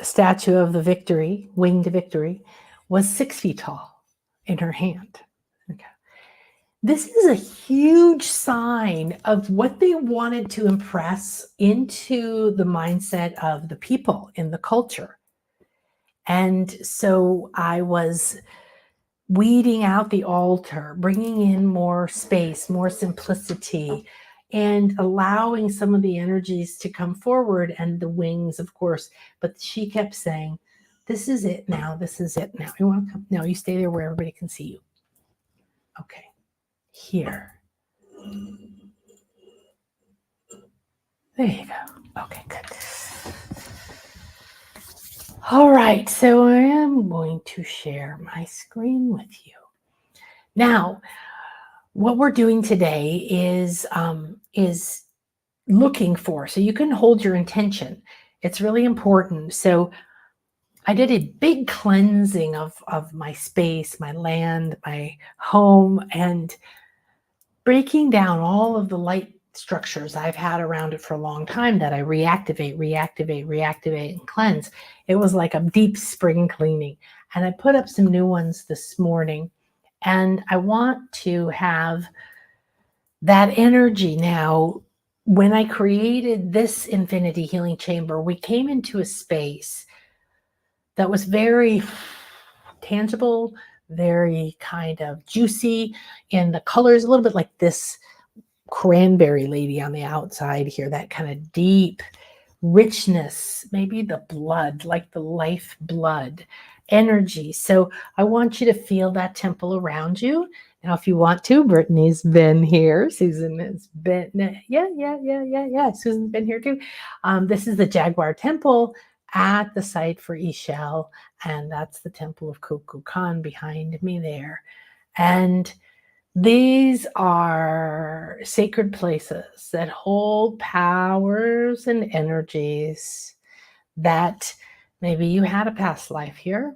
[SPEAKER 1] statue of the victory, winged victory, was 6 feet tall in her hand. Okay. This is a huge sign of what they wanted to impress into the mindset of the people in the culture. And so I was weeding out the altar, bringing in more space, more simplicity, and allowing some of the energies to come forward, and the wings, of course. But she kept saying, this is it now. This is it now. You want to come? No, you stay there where everybody can see you. Okay. Here. There you go. Okay, good. All right, so I am going to share my screen with you. Now, what we're doing today is looking for, so you can hold your intention. It's really important. So I did a big cleansing of my space, my land, my home, and breaking down all of the light structures I've had around it for a long time that I reactivate, and cleanse. It was like a deep spring cleaning. And I put up some new ones this morning. And I want to have that energy now. When I created this Infinity Healing Chamber, we came into a space that was very tangible, very kind of juicy in the colors, a little bit like this cranberry lady on the outside here, that kind of deep richness, maybe the blood, like the life blood energy. So I want you to feel that temple around you. Now, if you want to, Brittany's been here. Susan has been, yeah. Susan's been here too. This is the Jaguar Temple at the site for Ishel, and that's the Temple of Kukulkan behind me there. And these are sacred places that hold powers and energies that maybe you had a past life here.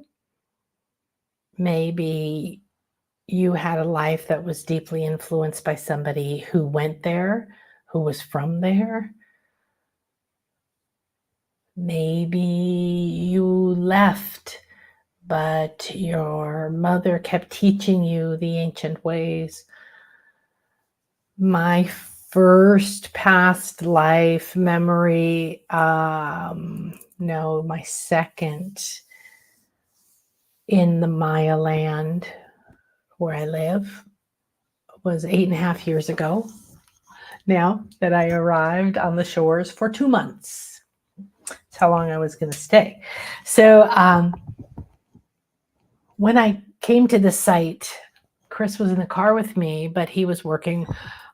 [SPEAKER 1] Maybe you had a life that was deeply influenced by somebody who went there, who was from there. Maybe you left, but your mother kept teaching you the ancient ways. My first past life memory, no, my second, in the Maya land where I live, was 8.5 years ago now that I arrived on the shores for 2 months. That's how long I was going to stay. So when I came to the site, Chris was in the car with me, but he was working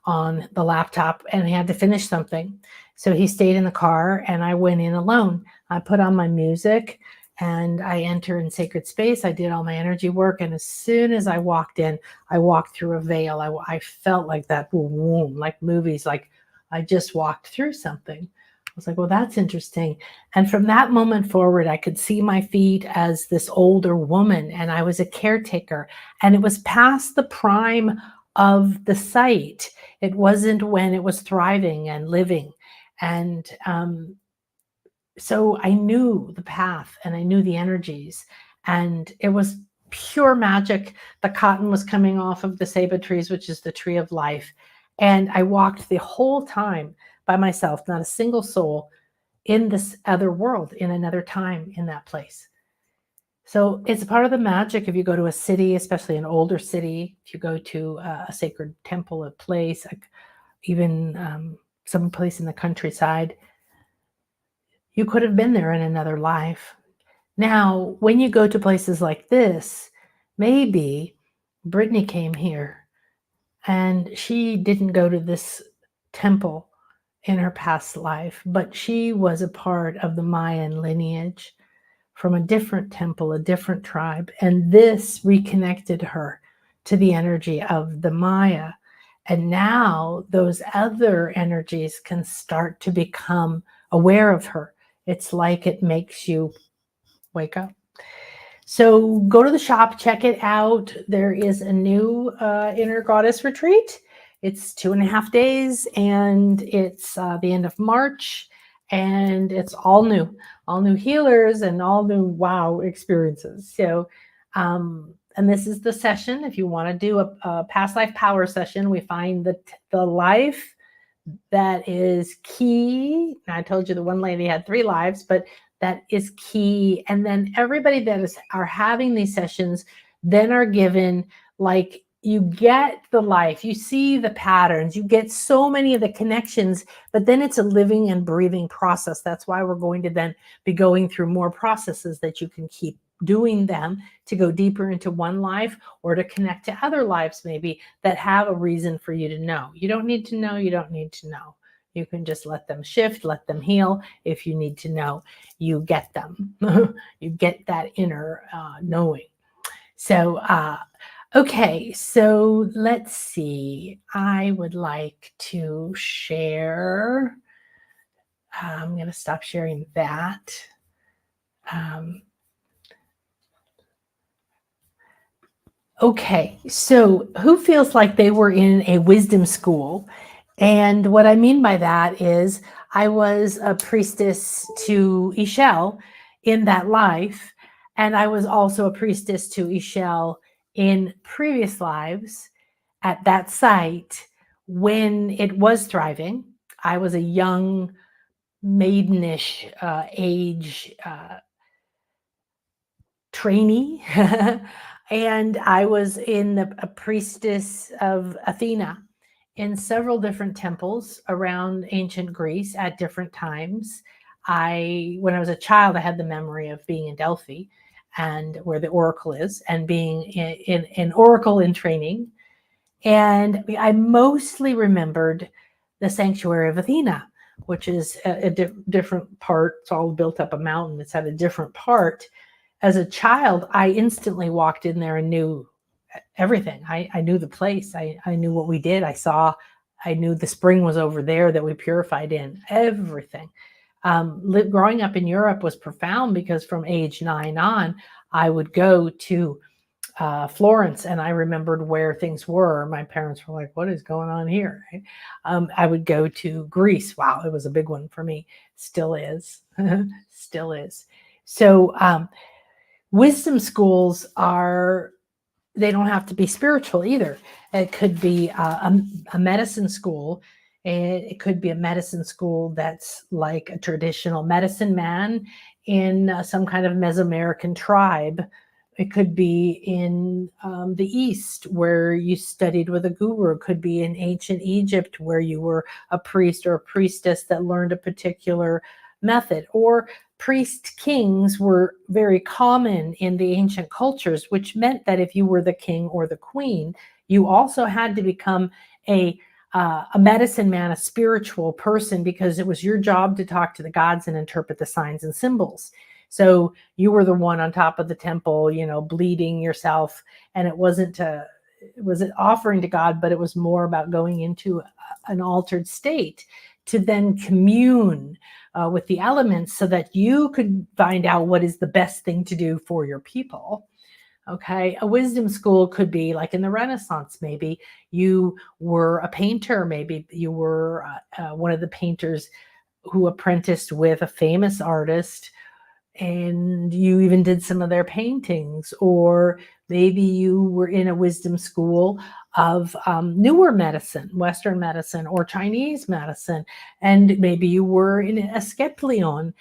[SPEAKER 1] on the laptop and he had to finish something. So he stayed in the car and I went in alone. I put on my music and I entered in sacred space. I did all my energy work. And as soon as I walked in, I walked through a veil. I felt like that, boom, like movies, like I just walked through something. I was like, well, that's interesting. And from that moment forward, I could see my feet as this older woman, and I was a caretaker. And it was past the prime of the site. It wasn't when it was thriving and living. And so I knew the path and I knew the energies, and it was pure magic. The cotton was coming off of the ceiba trees, which is the tree of life. And I walked the whole time by myself, not a single soul in this other world, in another time, in that place. So it's part of the magic. If you go to a city, especially an older city, if you go to a sacred temple, a place, like even some place in the countryside, you could have been there in another life. Now, when you go to places like this, maybe Brittany came here And she didn't go to this temple in her past life, but she was a part of the Mayan lineage from a different temple, a different tribe. And this reconnected her to the energy of the Maya. And now those other energies can start to become aware of her. It's like it makes you wake up. So go to the shop, check it out. There is a new Inner Goddess retreat. It's 2.5 days, and it's the end of March, and it's all new healers and all new wow experiences. So, and this is the session. If you want to do a past life power session, we find the life that is key. I told you the one lady had 3 lives, but that is key. And then everybody that are having these sessions then are given, like, you get the life, you see the patterns, you get so many of the connections, but then it's a living and breathing process. That's why we're going to then be going through more processes that you can keep doing them to go deeper into one life or to connect to other lives maybe that have a reason for you to know. You don't need to know. You don't need to know. You can just let them shift, let them heal. If you need to know, you get them. You get that inner knowing. So, okay, so let's see. I would like to share. I'm going to stop sharing that. Okay, so who feels like they were in a wisdom school? And what I mean by that is I was a priestess to Ishel in that life, and I was also a priestess to Ishel in previous lives at that site when it was thriving. I was a young maidenish age trainee. And I was a priestess of Athena in several different temples around ancient Greece at different times. When I was a child, I had the memory of being in Delphi and where the oracle is, and being in oracle in training. And I mostly remembered the sanctuary of Athena, which is a different part. It's all built up a mountain. It's at a different part. As a child, I instantly walked in there and knew everything. I knew the place. I knew what we did. I knew the spring was over there that we purified in. Everything. Growing up in Europe was profound because from age 9 on, I would go to Florence, and I remembered where things were. My parents were like, "What is going on here?" Right? I would go to Greece. Wow, it was a big one for me. Still is. Still is. So wisdom schools they don't have to be spiritual either. It could be a medicine school. It could be a medicine school that's like a traditional medicine man in some kind of Mesoamerican tribe. It could be in the East where you studied with a guru. It could be in ancient Egypt where you were a priest or a priestess that learned a particular method. Or priest kings were very common in the ancient cultures, which meant that if you were the king or the queen, you also had to become a medicine man, a spiritual person, because it was your job to talk to the gods and interpret the signs and symbols. So you were the one on top of the temple, bleeding yourself, and it wasn't an offering to God, but it was more about going into an altered state to then commune with the elements so that you could find out what is the best thing to do for your people. Okay, a wisdom school could be like in the Renaissance. Maybe you were a painter. Maybe you were one of the painters who apprenticed with a famous artist, and you even did some of their paintings. Or maybe you were in a wisdom school of newer medicine, Western medicine or Chinese medicine, and maybe you were in Asclepion.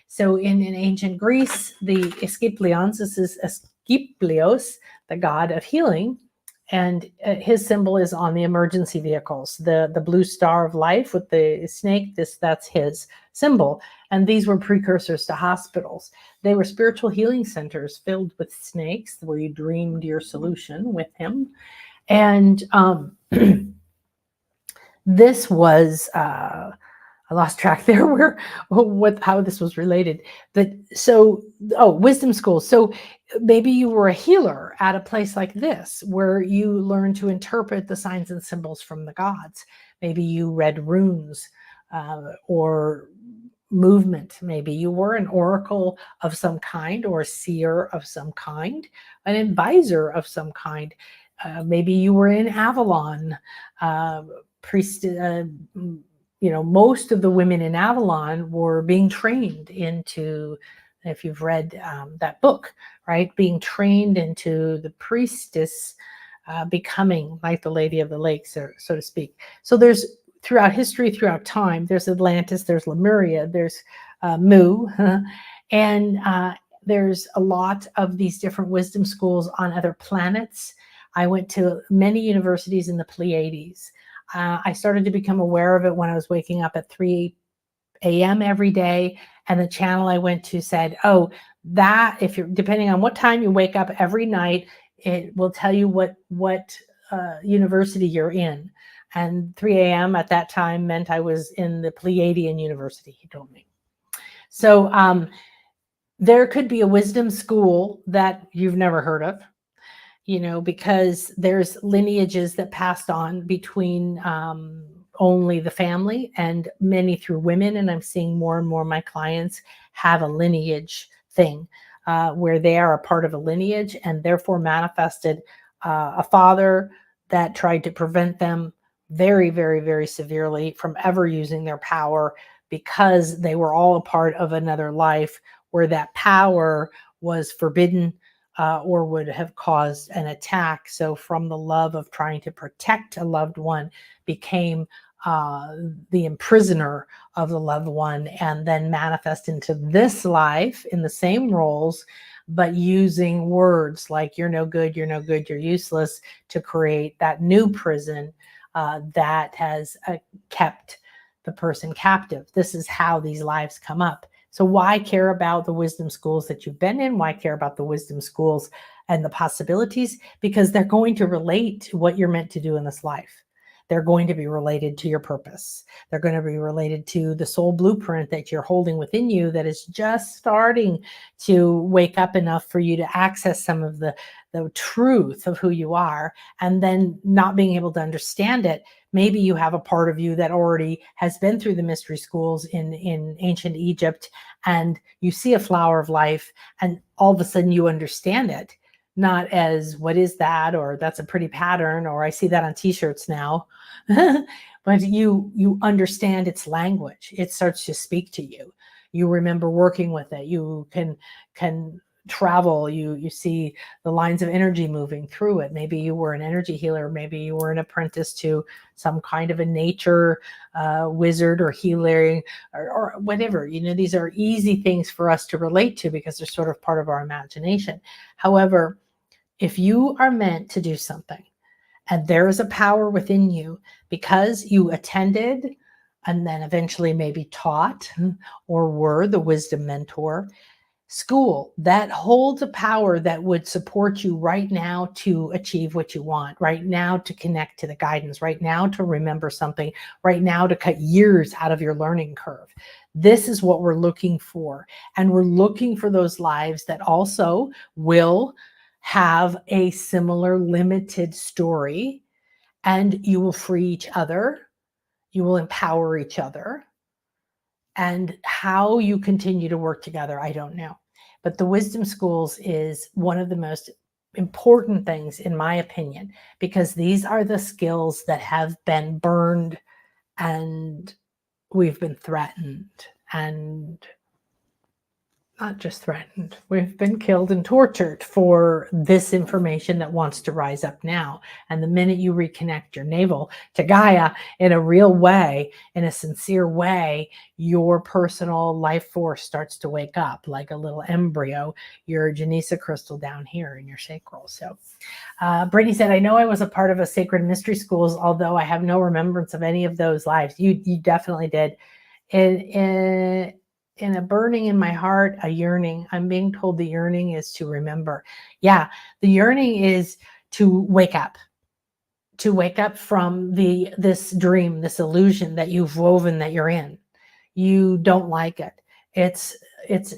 [SPEAKER 1] So in ancient Greece, the Asclepions, this is Asclepios, the god of healing, and his symbol is on the emergency vehicles, the blue star of life with the snake. That's his symbol. And these were precursors to hospitals. They were spiritual healing centers filled with snakes where you dreamed your solution with him. And this was I lost track there where what how this was related. But so wisdom school. So maybe you were a healer at a place like this where you learned to interpret the signs and symbols from the gods. Maybe you read runes or movement. Maybe you were an oracle of some kind or a seer of some kind, an advisor of some kind. Maybe you were in Avalon, priest. Most of the women in Avalon were being trained into, if you've read that book, right, being trained into the priestess, becoming like the Lady of the Lake, so to speak. So there's throughout history, throughout time, there's Atlantis, there's Lemuria, there's Mu, and there's a lot of these different wisdom schools on other planets. I went to many universities in the Pleiades. I started to become aware of it when I was waking up at 3 a.m. every day. And the channel I went to said, oh, that if you're depending on what time you wake up every night, it will tell you what university you're in. And 3 a.m. at that time meant I was in the Pleiadian University, he told me. So there could be a wisdom school that you've never heard of, because there's lineages that passed on between only the family and many through women. And I'm seeing more and more of my clients have a lineage thing where they are a part of a lineage and therefore manifested a father that tried to prevent them very, very, very severely from ever using their power because they were all a part of another life where that power was forbidden or would have caused an attack. So from the love of trying to protect a loved one became the imprisoner of the loved one and then manifest into this life in the same roles, but using words like you're no good, you're no good, you're useless to create that new prison that has kept the person captive. This is how these lives come up. So why care about the wisdom schools that you've been in? Why care about the wisdom schools and the possibilities? Because they're going to relate to what you're meant to do in this life. They're going to be related to your purpose. They're going to be related to the soul blueprint that you're holding within you that is just starting to wake up enough for you to access some of the truth of who you are, and then not being able to understand it. Maybe you have a part of you that already has been through the mystery schools in ancient Egypt, and you see a flower of life, and all of a sudden you understand it, not as what is that, or that's a pretty pattern, or I see that on t-shirts now. But you understand its language. It starts to speak to you. You remember working with it. You can travel. You see the lines of energy moving through it. Maybe you were an energy healer. Maybe you were an apprentice to some kind of a nature wizard or healer or whatever. These are easy things for us to relate to because they're sort of part of our imagination. However, if you are meant to do something and there is a power within you because you attended and then eventually maybe taught or were the wisdom mentor school that holds a power that would support you right now to achieve what you want, right now to connect to the guidance, right now to remember something, right now to cut years out of your learning curve. This is what we're looking for. And we're looking for those lives that also will have a similar limited story, and you will free each other. You will empower each other. And how you continue to work together, I don't know. But the wisdom schools is one of the most important things, in my opinion, because these are the skills that have been burned and we've been threatened, and not just threatened, we've been killed and tortured for this information that wants to rise up now. And the minute you reconnect your navel to Gaia in a real way, in a sincere way, your personal life force starts to wake up like a little embryo, your Janisa crystal down here in your sacral. So Brittany said, I know I was a part of a sacred mystery schools, although I have no remembrance of any of those lives. You definitely did. In a burning in my heart, a yearning. I'm being told the yearning is to remember. Yeah, the yearning is to wake up. to wake up from this dream, this illusion that you've woven that you're in. You don't like it. It's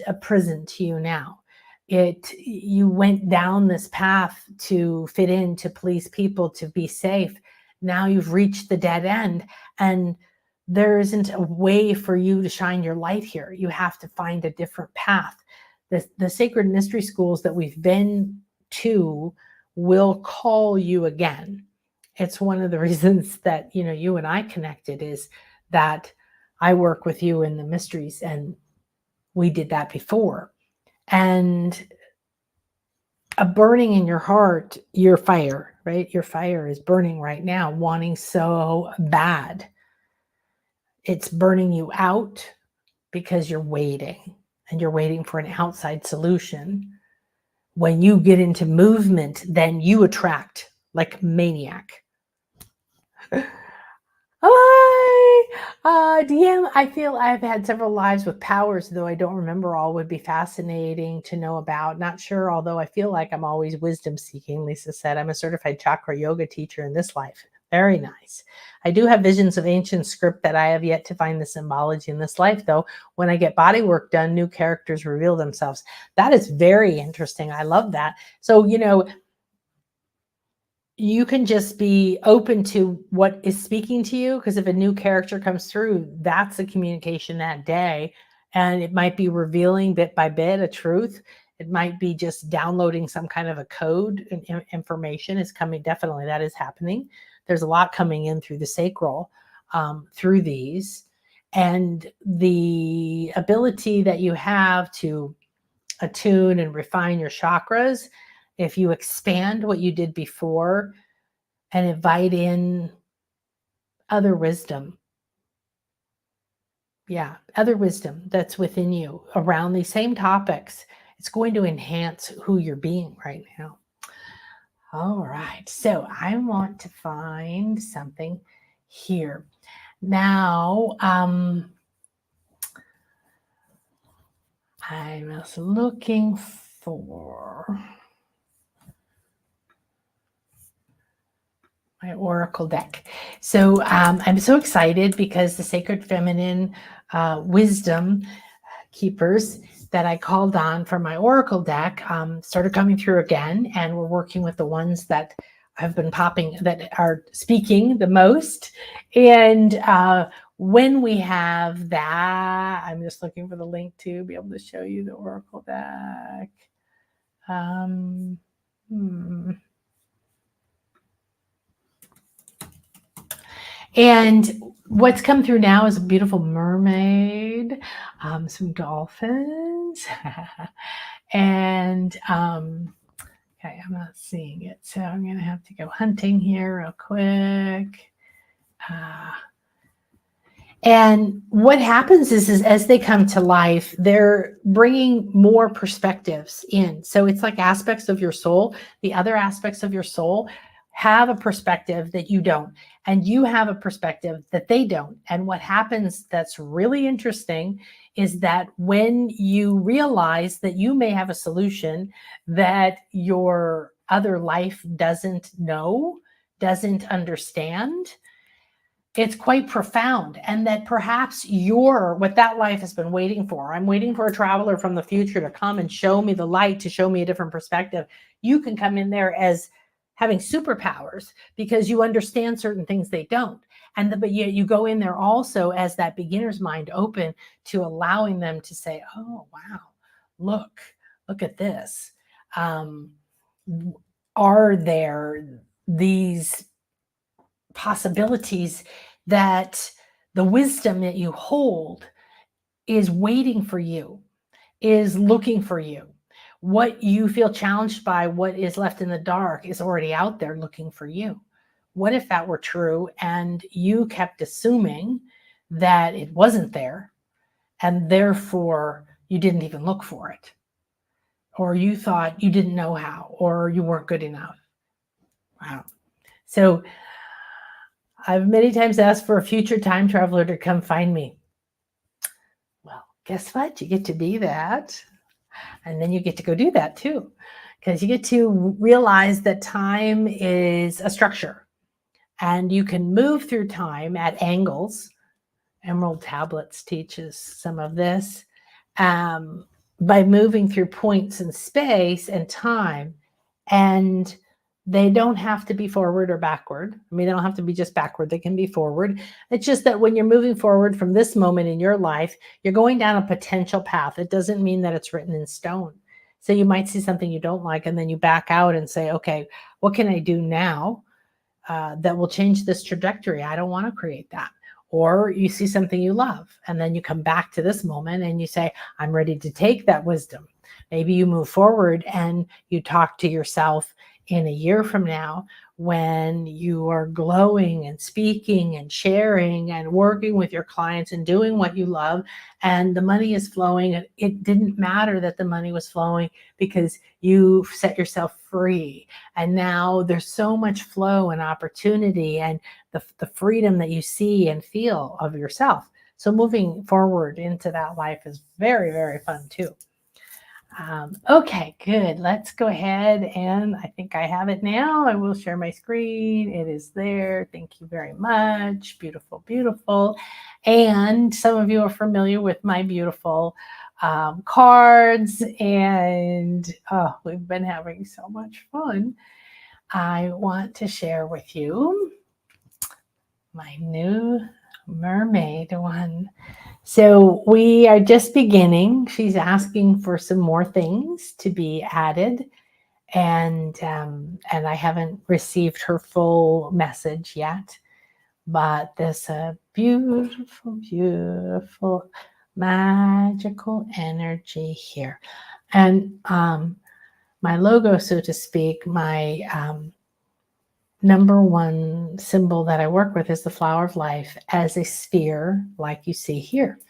[SPEAKER 1] a prison to you now. You went down this path to fit in, to please people, to be safe. Now you've reached the dead end, and there isn't a way for you to shine your light here. You have to find a different path. The sacred mystery schools that we've been to will call you again. It's one of the reasons that, you and I connected, is that I work with you in the mysteries, and we did that before. And a burning in your heart, your fire, right? Your fire is burning right now, wanting so bad. It's burning you out because you're waiting, and you're waiting for an outside solution. When you get into movement, then you attract like a maniac. Hi, DM. I feel I've had several lives with powers, though I don't remember all. Would be fascinating to know about. Not sure, although I feel like I'm always wisdom seeking. Lisa said, I'm a certified chakra yoga teacher in this life. Very nice. I do have visions of ancient script that I have yet to find the symbology in this life, though. When I get body work done, new characters reveal themselves. That is very interesting. I love that. So, you can just be open to what is speaking to you, because if a new character comes through, that's a communication that day. And it might be revealing bit by bit a truth. It might be just downloading some kind of a code, and information is coming. Definitely that is happening. There's a lot coming in through the sacral, through these. And the ability that you have to attune and refine your chakras, if you expand what you did before and invite in other wisdom. Yeah, other wisdom that's within you around these same topics, it's going to enhance who you're being right now. All right, so I want to find something here. Now, I was looking for my oracle deck. So I'm so excited because the Sacred Feminine Wisdom Keepers that I called on for my oracle deck started coming through again, and we're working with the ones that have been popping, that are speaking the most. And when we have that, I'm just looking for the link to be able to show you the oracle deck. And what's come through now is a beautiful mermaid, some dolphins, and okay, I'm not seeing it, so I'm going to have to go hunting here real quick. And what happens is as they come to life, they're bringing more perspectives in. So it's like aspects of your soul. The other aspects of your soul have a perspective that you don't, and you have a perspective that they don't. And what happens that's really interesting is that when you realize that you may have a solution that your other life doesn't know, doesn't understand, it's quite profound. And that perhaps you're what that life has been waiting for. I'm waiting for a traveler from the future to come and show me the light, to show me a different perspective. You can come in there as having superpowers because you understand certain things they don't. But yet you go in there also as that beginner's mind, open to allowing them to say, oh, wow, look at this. Are there these possibilities that the wisdom that you hold is waiting for you, is looking for you? What you feel challenged by, what is left in the dark, is already out there looking for you. What if that were true and you kept assuming that it wasn't there, and therefore you didn't even look for it, or you thought you didn't know how, or you weren't good enough? Wow. So I've many times asked for a future time traveler to come find me. Well, guess what? You get to be that. And then you get to go do that too, because you get to realize that time is a structure. And you can move through time at angles. Emerald Tablets teaches some of this, by moving through points in space and time. And they don't have to be forward or backward. I mean, they don't have to be just backward. They can be forward. It's just that when you're moving forward from this moment in your life, you're going down a potential path. It doesn't mean that it's written in stone. So you might see something you don't like, and then you back out and say, okay, what can I do now that will change this trajectory? I don't want to create that. Or you see something you love, and then you come back to this moment and you say, I'm ready to take that wisdom. Maybe you move forward and you talk to yourself in a year from now when you are glowing and speaking and sharing and working with your clients and doing what you love, and the money is flowing. It didn't matter that the money was flowing because you set yourself free. And now there's so much flow and opportunity and the freedom that you see and feel of yourself. So moving forward into that life is very, very fun too. Okay, good. Let's go ahead, and I think I have it now. I will share my screen. It is there. Thank you very much. Beautiful, beautiful. And some of you are familiar with my beautiful cards, and we've been having so much fun. I want to share with you my new mermaid one. So we are just beginning. She's asking for some more things to be added, and I haven't received her full message yet. But there's a beautiful, beautiful, magical energy here, and my logo, so to speak, my number one symbol that I work with is the flower of life as a sphere, like you see here.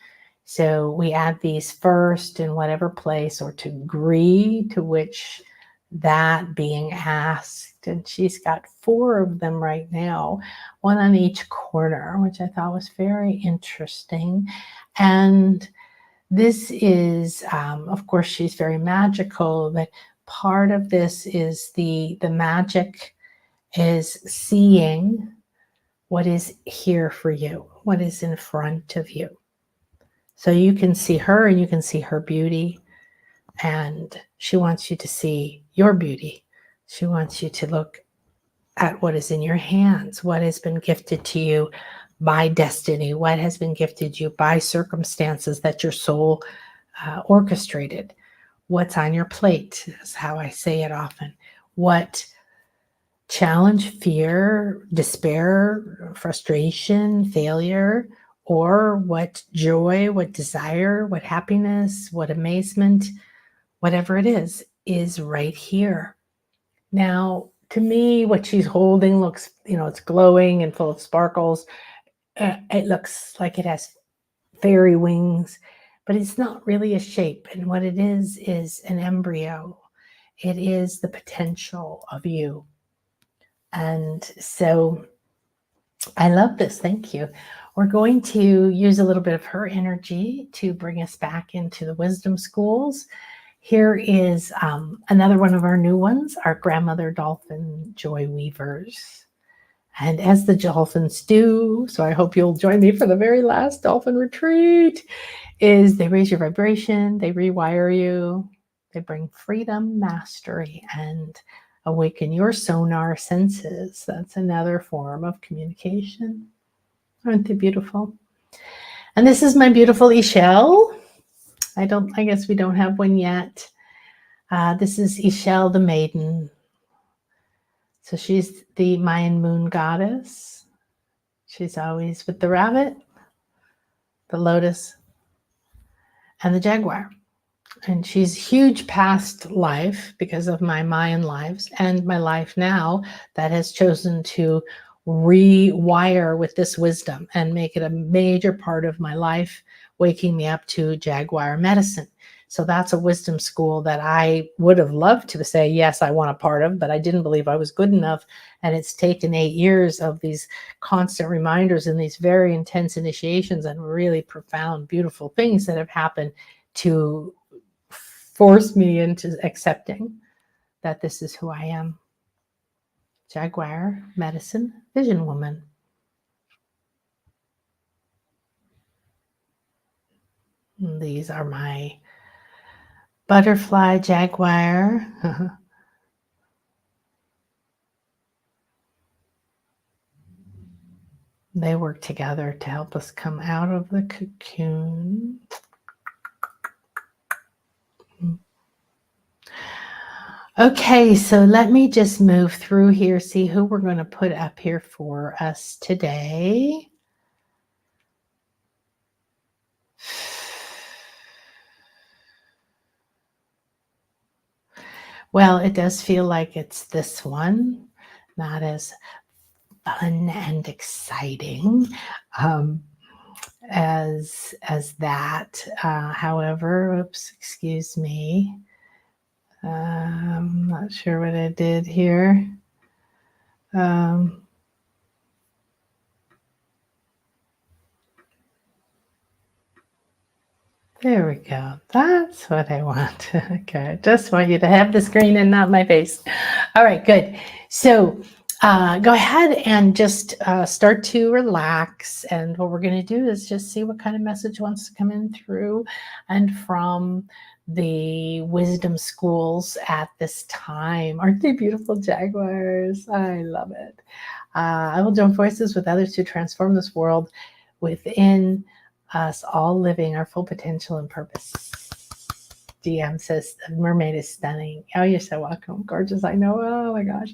[SPEAKER 1] So we add these first in whatever place or degree to which that being asked. And she's got 4 of them right now, one on each corner, which I thought was very interesting. And this is, of course, she's very magical, but part of this is the magic is seeing what is here for you, what is in front of you. So you can see her and you can see her beauty, and she wants you to see your beauty. She wants you to look at what is in your hands, what has been gifted to you by destiny, what has been gifted you by circumstances that your soul orchestrated, what's on your plate, is how I say it often. What challenge, fear, despair, frustration, failure, or what joy, what desire, what happiness, what amazement, whatever it is right here. Now, to me, what she's holding looks, it's glowing and full of sparkles. It looks like it has fairy wings, but it's not really a shape. And what it is an embryo. It is the potential of you. And so I love this. Thank you. We're going to use a little bit of her energy to bring us back into the wisdom schools. Here is another one of our new ones, our grandmother dolphin joy weavers. And as the dolphins do, so I hope you'll join me for the very last dolphin retreat, is they raise your vibration, they rewire you, they bring freedom, mastery, and awaken your sonar senses. That's another form of communication. Aren't they beautiful? And this is my beautiful Ishel. I guess we don't have one yet. This is Ishel the maiden. So she's the Mayan moon goddess. She's always with the rabbit, the lotus, and the jaguar. And she's huge past life because of my Mayan lives and my life now that has chosen to rewire with this wisdom and make it a major part of my life, waking me up to jaguar medicine. So that's a wisdom school that I would have loved to say, yes, I want a part of, but I didn't believe I was good enough. And it's taken 8 years of these constant reminders and these very intense initiations and really profound, beautiful things that have happened to force me into accepting that this is who I am. Jaguar Medicine Vision Woman. And these are my butterfly jaguar. They work together to help us come out of the cocoon. Okay, so let me just move through here, see who we're going to put up here for us today. Well, it does feel like it's this one, not as fun and exciting as that. However, oops, excuse me. I'm not sure what I did here. There we go. That's what I want. Okay, I just want you to have the screen and not my face. All right, good. So go ahead and just start to relax. And what we're going to do is just see what kind of message wants to come in through and from the wisdom schools at this time. Aren't they beautiful jaguars? I love it. I will join forces with others to transform this world within us, all living our full potential and purpose. DM says the mermaid is stunning. Oh, you're so welcome. Gorgeous. I know. Oh my gosh.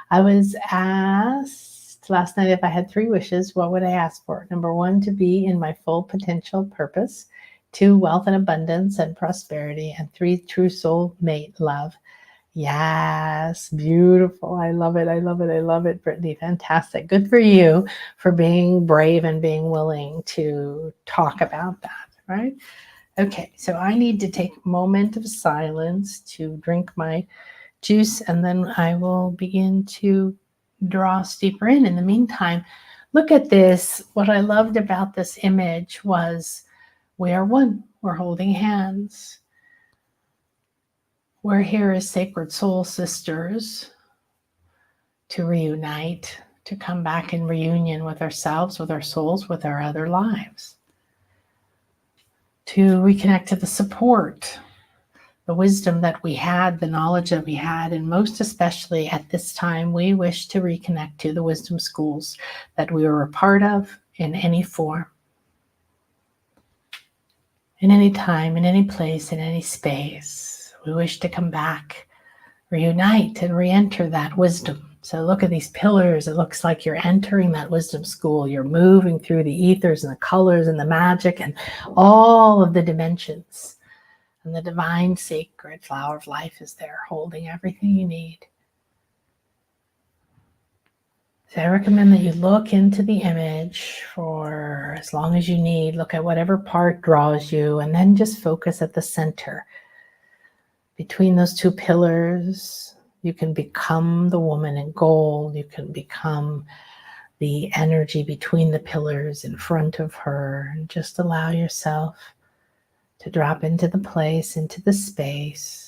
[SPEAKER 1] I was asked last night if I had 3 wishes, what would I ask for? Number 1, to be in my full potential purpose. 2, wealth and abundance and prosperity. And 3, true soul mate love. Yes, beautiful. I love it. I love it. I love it, Brittany. Fantastic. Good for you for being brave and being willing to talk about that, right? Okay, so I need to take a moment of silence to drink my juice, and then I will begin to draw us deeper in. In the meantime, look at this. What I loved about this image was we are one. We're holding hands. We're here as sacred soul sisters to reunite, to come back in reunion with ourselves, with our souls, with our other lives, to reconnect to the support, the wisdom that we had, the knowledge that we had, and most especially at this time, we wish to reconnect to the wisdom schools that we were a part of in any form, in any time, in any place, in any space. We wish to come back, reunite, and re-enter that wisdom. So look at these pillars. It looks like you're entering that wisdom school. You're moving through the ethers and the colors and the magic and all of the dimensions. And the divine sacred flower of life is there holding everything you need. So I recommend that you look into the image for as long as you need. Look at whatever part draws you and then just focus at the center. Between those 2 pillars, you can become the woman in gold. You can become the energy between the pillars in front of her, and just allow yourself to drop into the place, into the space.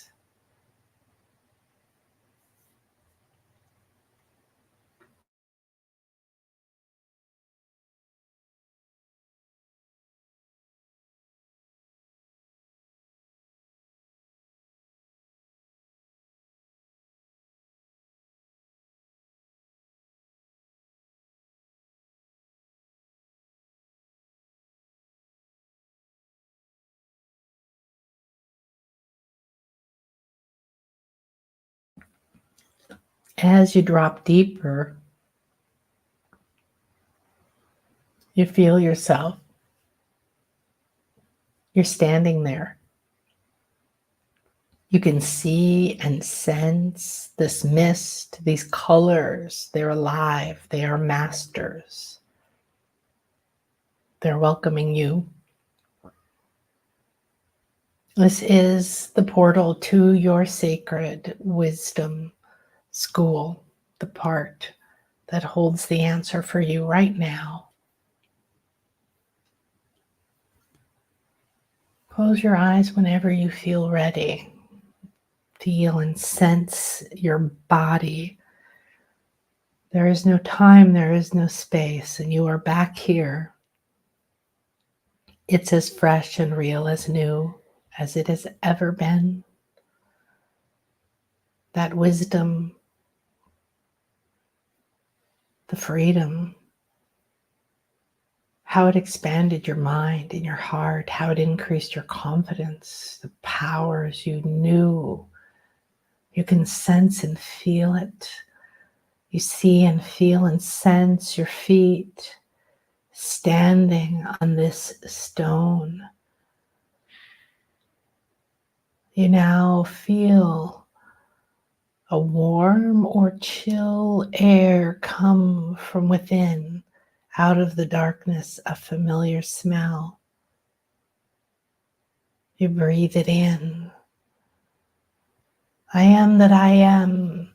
[SPEAKER 1] As you drop deeper, you feel yourself. You're standing there. You can see and sense this mist, these colors. They're alive. They are masters. They're welcoming you. This is the portal to your sacred wisdom school, the part that holds the answer for you right now. Close your eyes whenever you feel ready. Feel and sense your body There is no time, there is no space, and you are back here. It's as fresh and real as new as it has ever been. That wisdom, the freedom, how it expanded your mind and your heart, how it increased your confidence, the powers you knew. You can sense and feel it. You see and feel and sense your feet standing on this stone. You now feel a warm or chill air come from within, out of the darkness, a familiar smell. You breathe it in. I am that I am,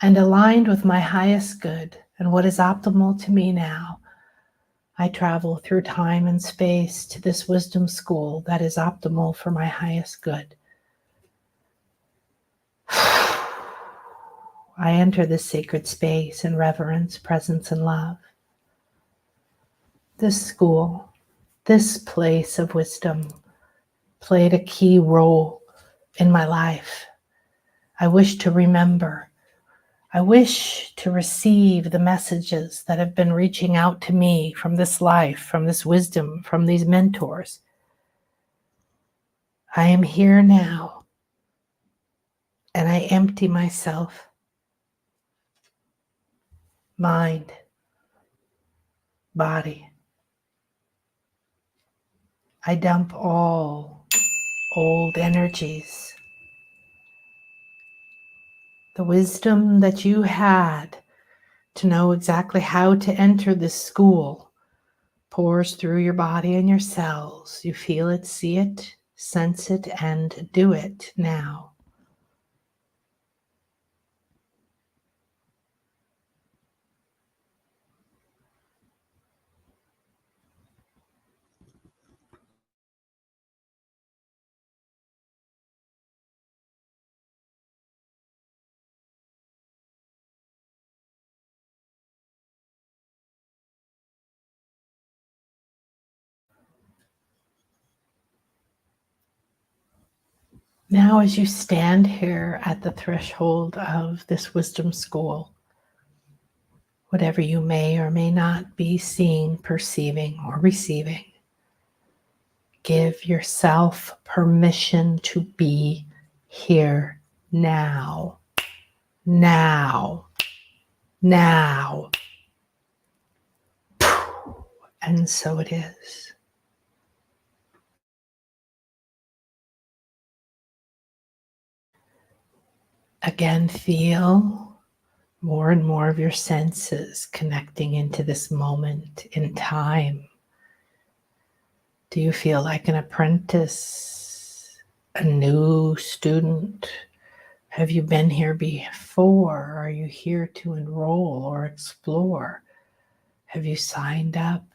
[SPEAKER 1] and aligned with my highest good and what is optimal to me now. I travel through time and space to this wisdom school that is optimal for my highest good. I enter this sacred space in reverence, presence, and love. This school, this place of wisdom, played a key role in my life. I wish to remember. I wish to receive the messages that have been reaching out to me from this life, from this wisdom, from these mentors. I am here now, and I empty myself, mind, body. I dump all old energies. The wisdom that you had to know exactly how to enter this school pours through your body and your cells. You feel it, see it, sense it, and do it now. Now, as you stand here at the threshold of this wisdom school, whatever you may or may not be seeing, perceiving, or receiving, give yourself permission to be here now. Now. Now. And so it is. Again, feel more and more of your senses connecting into this moment in time. Do you feel like an apprentice, a new student? Have you been here before? Are you here to enroll or explore? Have you signed up?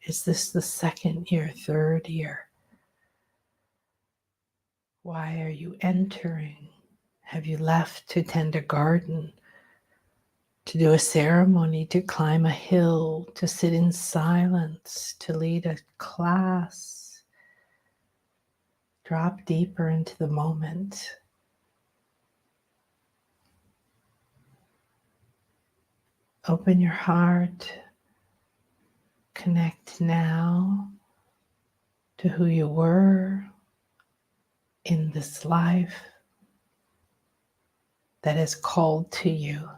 [SPEAKER 1] Is this the second year, third year? Why are you entering? Have you left to tend a garden, to do a ceremony, to climb a hill, to sit in silence, to lead a class? Drop deeper into the moment. Open your heart. Connect now to who you were in this life that is called to you.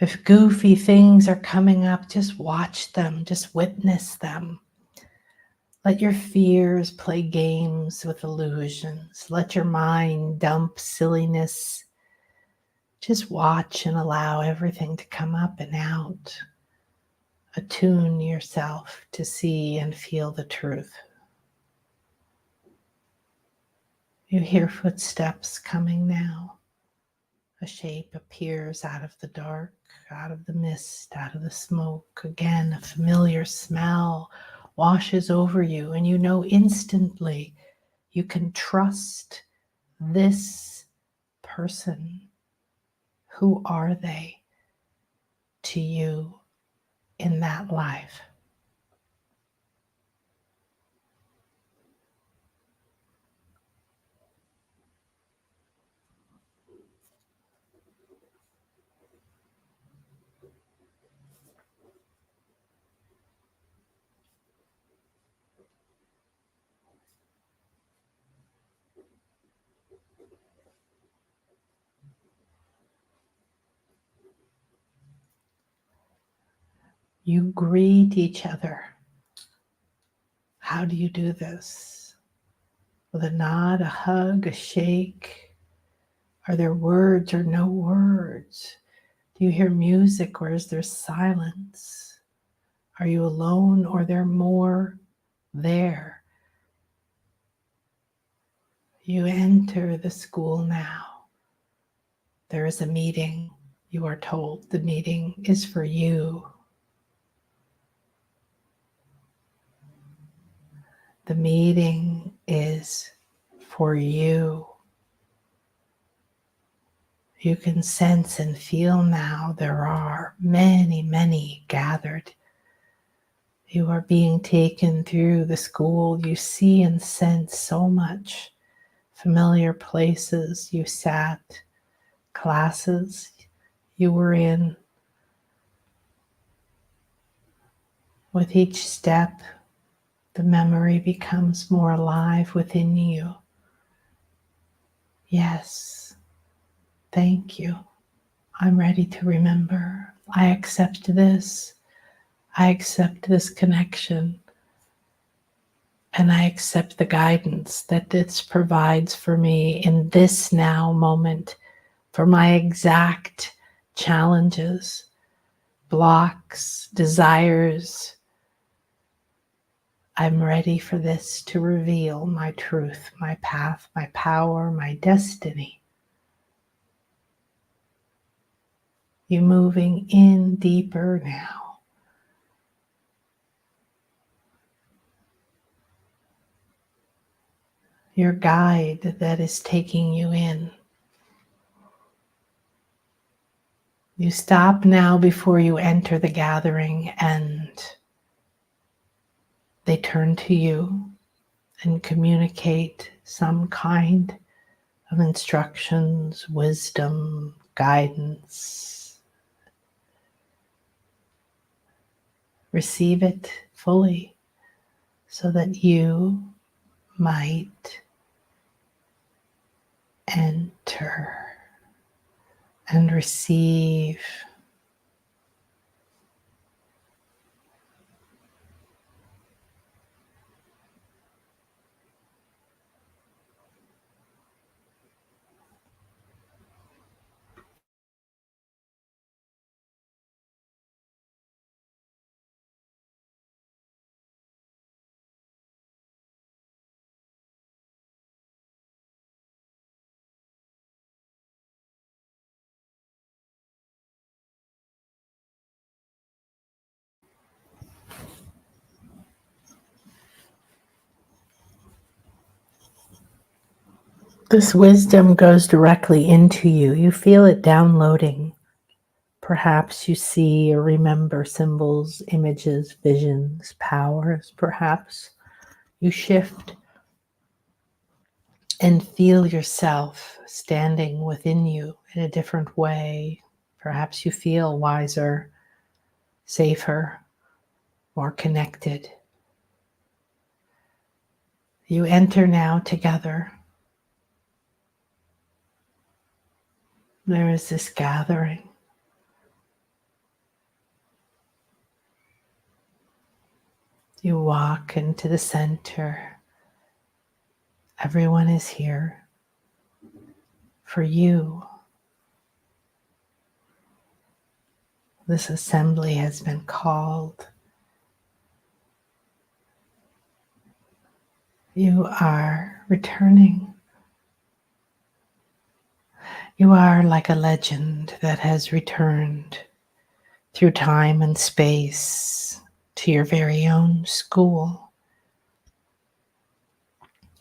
[SPEAKER 1] If goofy things are coming up, just watch them, just witness them. Let your fears play games with illusions. Let your mind dump silliness. Just watch and allow everything to come up and out. Attune yourself to see and feel the truth. You hear footsteps coming now. A shape appears out of the dark, out of the mist, out of the smoke. Again, a familiar smell washes over you, and you know instantly you can trust this person. Who are they to you in that life? You greet each other. How do you do this? With a nod, a hug, a shake? Are there words or no words? Do you hear music or is there silence? Are you alone or there more there? You enter the school now. There is a meeting. You are told the meeting is for you. The meeting is for you. You can sense and feel now there are many, many gathered. You are being taken through the school. You see and sense so much. Familiar places you sat, classes you were in. With each step, the memory becomes more alive within you. Yes, thank you. I'm ready to remember. I accept this. I accept this connection. And I accept the guidance that this provides for me in this now moment for my exact challenges, blocks, desires. I'm ready for this to reveal my truth, my path, my power, my destiny. You moving in deeper now. Your guide that is taking you in. You stop now before you enter the gathering and they turn to you and communicate some kind of instructions, wisdom, guidance. Receive it fully so that you might enter and receive. This wisdom goes directly into you. You feel it downloading. Perhaps you see or remember symbols, images, visions, powers. Perhaps you shift and feel yourself standing within you in a different way. Perhaps you feel wiser, safer, more connected. You enter now together. There is this gathering. You walk into the center. Everyone is here for you. This assembly has been called. You are returning. You are like a legend that has returned through time and space to your very own school.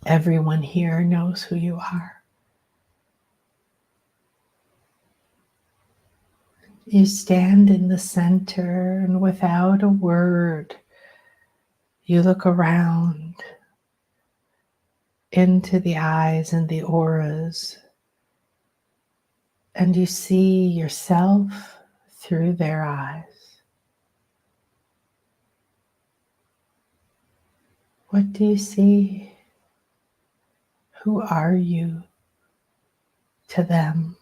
[SPEAKER 1] Everyone here knows who you are. You stand in the center, and without a word, you look around into the eyes and the auras, and you see yourself through their eyes. What do you see? Who are you to them?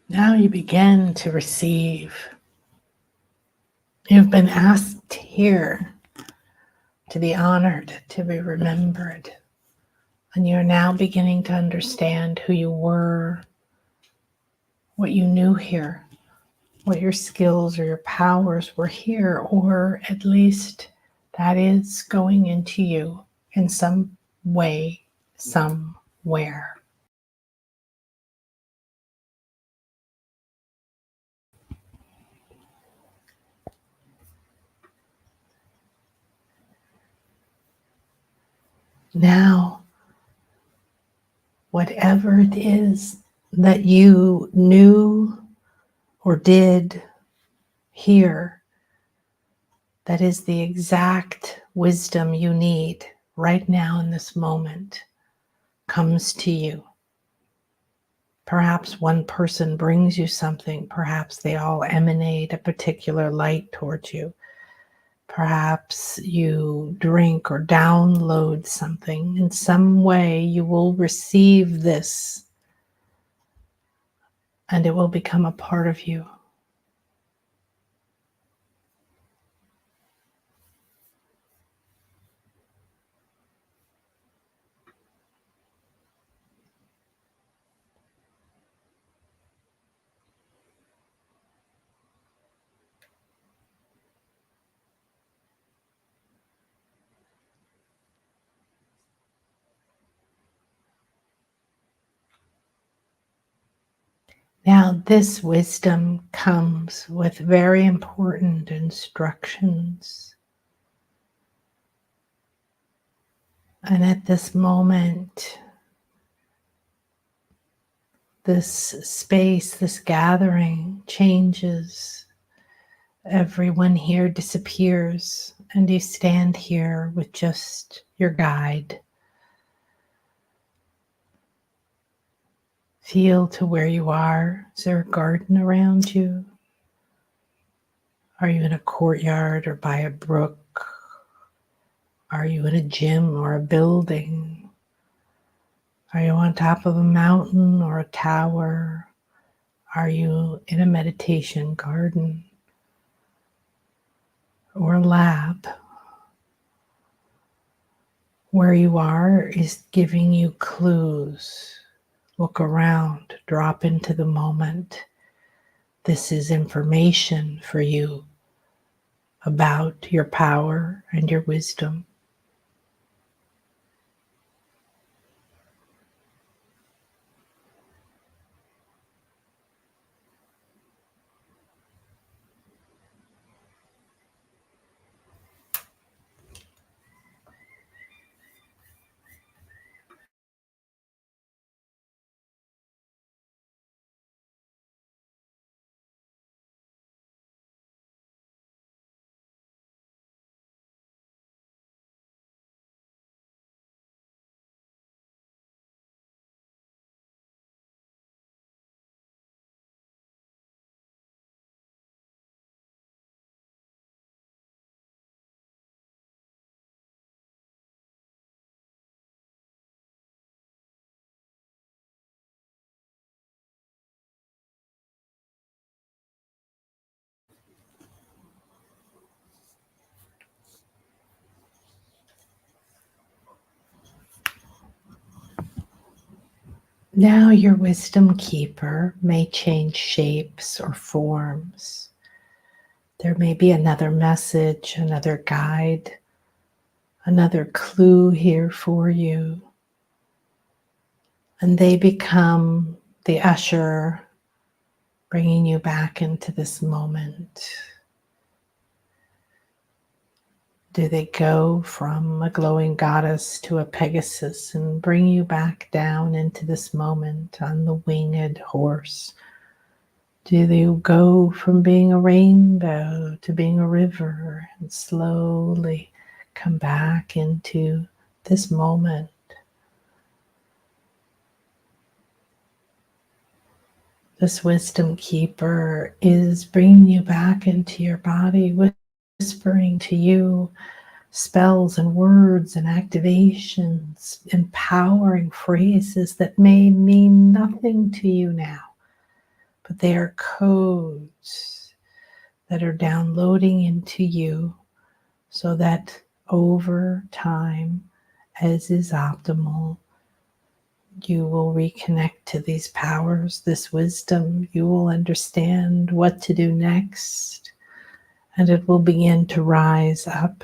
[SPEAKER 1] Now you begin to receive. You've been asked here to be honored, to be remembered. And you're now beginning to understand who you were, what you knew here, what your skills or your powers were here, or at least that is going into you in some way, somewhere. Now, whatever it is that you knew or did here, that is the exact wisdom you need right now in this moment, comes to you. Perhaps one person brings you something. Perhaps they all emanate a particular light towards you. Perhaps you drink or download something. In some way, you will receive this and it will become a part of you. Now, this wisdom comes with very important instructions. And at this moment, this space, this gathering changes. Everyone here disappears, and you stand here with just your guide. Feel to where you are. Is there a garden around you? Are you in a courtyard or by a brook? Are you in a gym or a building? Are you on top of a mountain or a tower? Are you in a meditation garden or a lab? Where you are is giving you clues. Look around, drop into the moment. This is information for you about your power and your wisdom. Now your wisdom keeper may change shapes or forms. There may be another message, another guide, another clue here for you. And they become the usher, bringing you back into this moment. Do they go from a glowing goddess to a Pegasus and bring you back down into this moment on the winged horse? Do they go from being a rainbow to being a river and slowly come back into this moment? This wisdom keeper is bringing you back into your body, whispering to you spells and words and activations, empowering phrases that may mean nothing to you now, but they are codes that are downloading into you so that over time, as is optimal, you will reconnect to these powers, this wisdom. You will understand what to do next, and it will begin to rise up.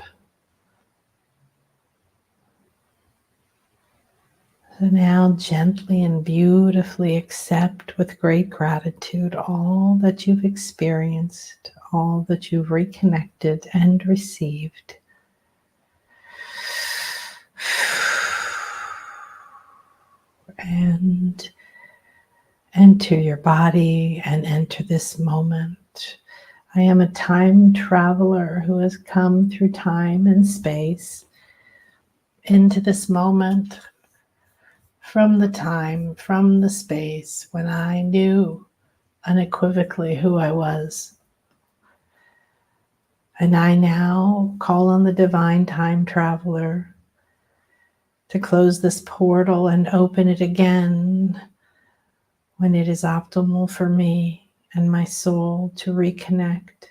[SPEAKER 1] So now gently and beautifully accept with great gratitude all that you've experienced, all that you've reconnected and received. And enter your body and enter this moment. I am a time traveler who has come through time and space into this moment, from the time, from the space when I knew unequivocally who I was. And I now call on the divine time traveler to close this portal and open it again when it is optimal for me and my soul to reconnect.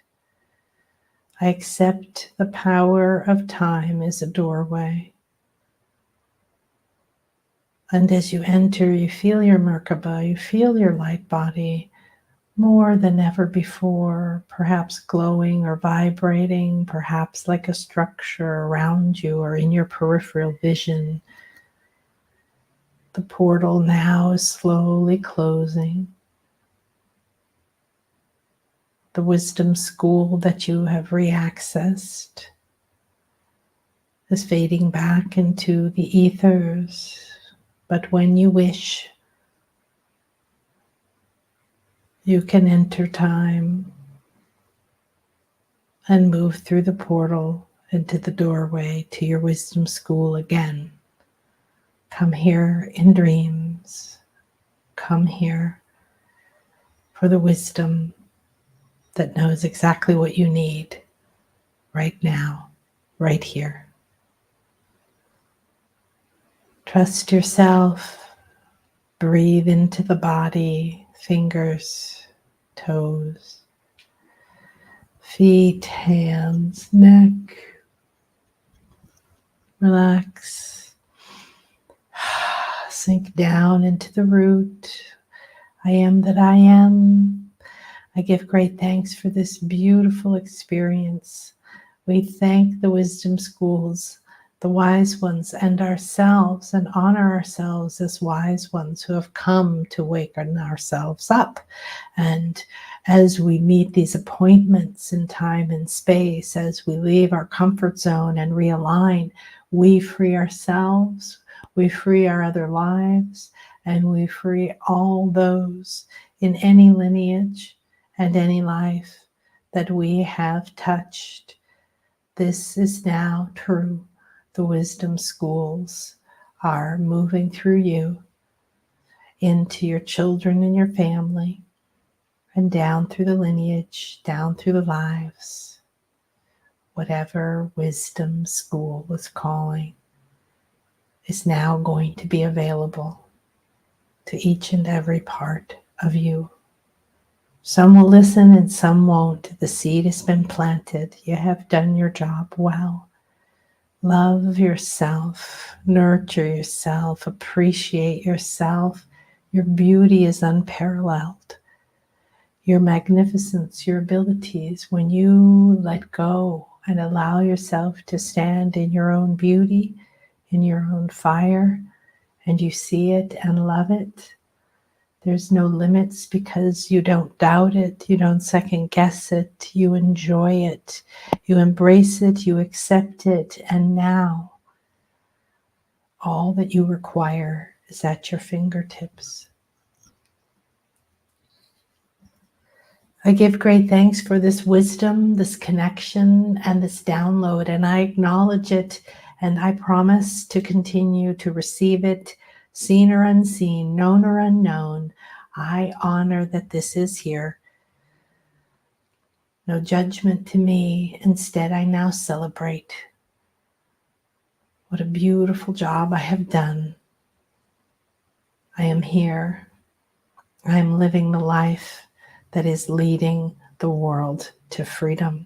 [SPEAKER 1] I accept the power of time as a doorway. And as you enter, you feel your Merkaba, you feel your light body more than ever before, perhaps glowing or vibrating, perhaps like a structure around you or in your peripheral vision. The portal now is slowly closing. The wisdom school that you have reaccessed is fading back into the ethers. But when you wish, you can enter time and move through the portal into the doorway to your wisdom school again. Come here in dreams. Come here for the wisdom that knows exactly what you need right now, right here. Trust yourself. Breathe into the body, fingers, toes, feet, hands, neck. Relax. Sink down into the root. I am that I am. I give great thanks for this beautiful experience. We thank the wisdom schools, the wise ones, and ourselves, and honor ourselves as wise ones who have come to waken ourselves up. And as we meet these appointments in time and space, as we leave our comfort zone and realign, we free ourselves, we free our other lives, and we free all those in any lineage and any life that we have touched. This is now true. The wisdom schools are moving through you into your children and your family, and down through the lineage, down through the lives. Whatever wisdom school is calling is now going to be available to each and every part of you. Some will listen and some won't. The seed has been planted. You have done your job well. Love yourself, nurture yourself, appreciate yourself. Your beauty is unparalleled. Your magnificence, your abilities, when you let go and allow yourself to stand in your own beauty, in your own fire, and you see it and love it, there's no limits because you don't doubt it, you don't second guess it, you enjoy it, you embrace it, you accept it, and now all that you require is at your fingertips. I give great thanks for this wisdom, this connection, and this download, and I acknowledge it, and I promise to continue to receive it, seen or unseen, known or unknown. I honor that this is here. No judgment to me. Instead, I now celebrate. What a beautiful job I have done. I am here. I am living the life that is leading the world to freedom.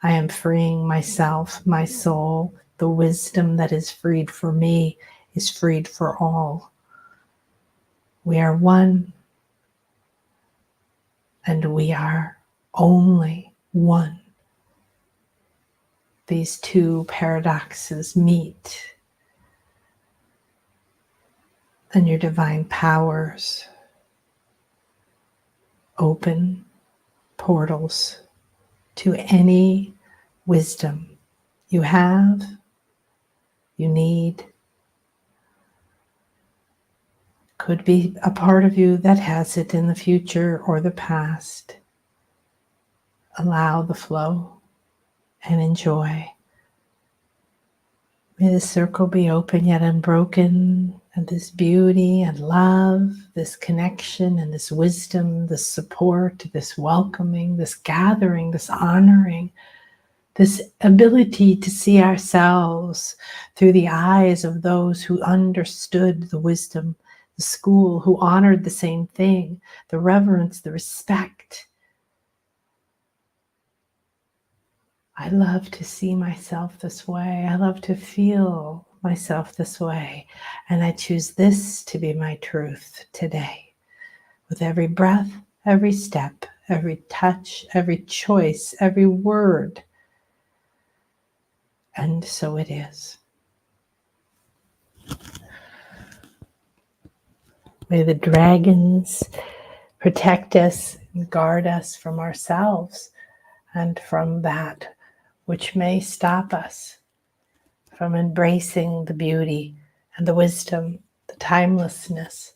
[SPEAKER 1] I am freeing myself, my soul. The wisdom that is freed for me is freed for all. We are one, and we are only one. These two paradoxes meet, and your divine powers open portals to any wisdom you have, you need. Could be a part of you that has it in the future or the past. Allow the flow and enjoy. May the circle be open yet unbroken, and this beauty and love, this connection and this wisdom, this support, this welcoming, this gathering, this honoring, this ability to see ourselves through the eyes of those who understood the wisdom, the school, who honored the same thing, the reverence, the respect. I love to see myself this way. I love to feel myself this way. And I choose this to be my truth today. With every breath, every step, every touch, every choice, every word. And so it is. May the dragons protect us and guard us from ourselves and from that which may stop us from embracing the beauty and the wisdom, the timelessness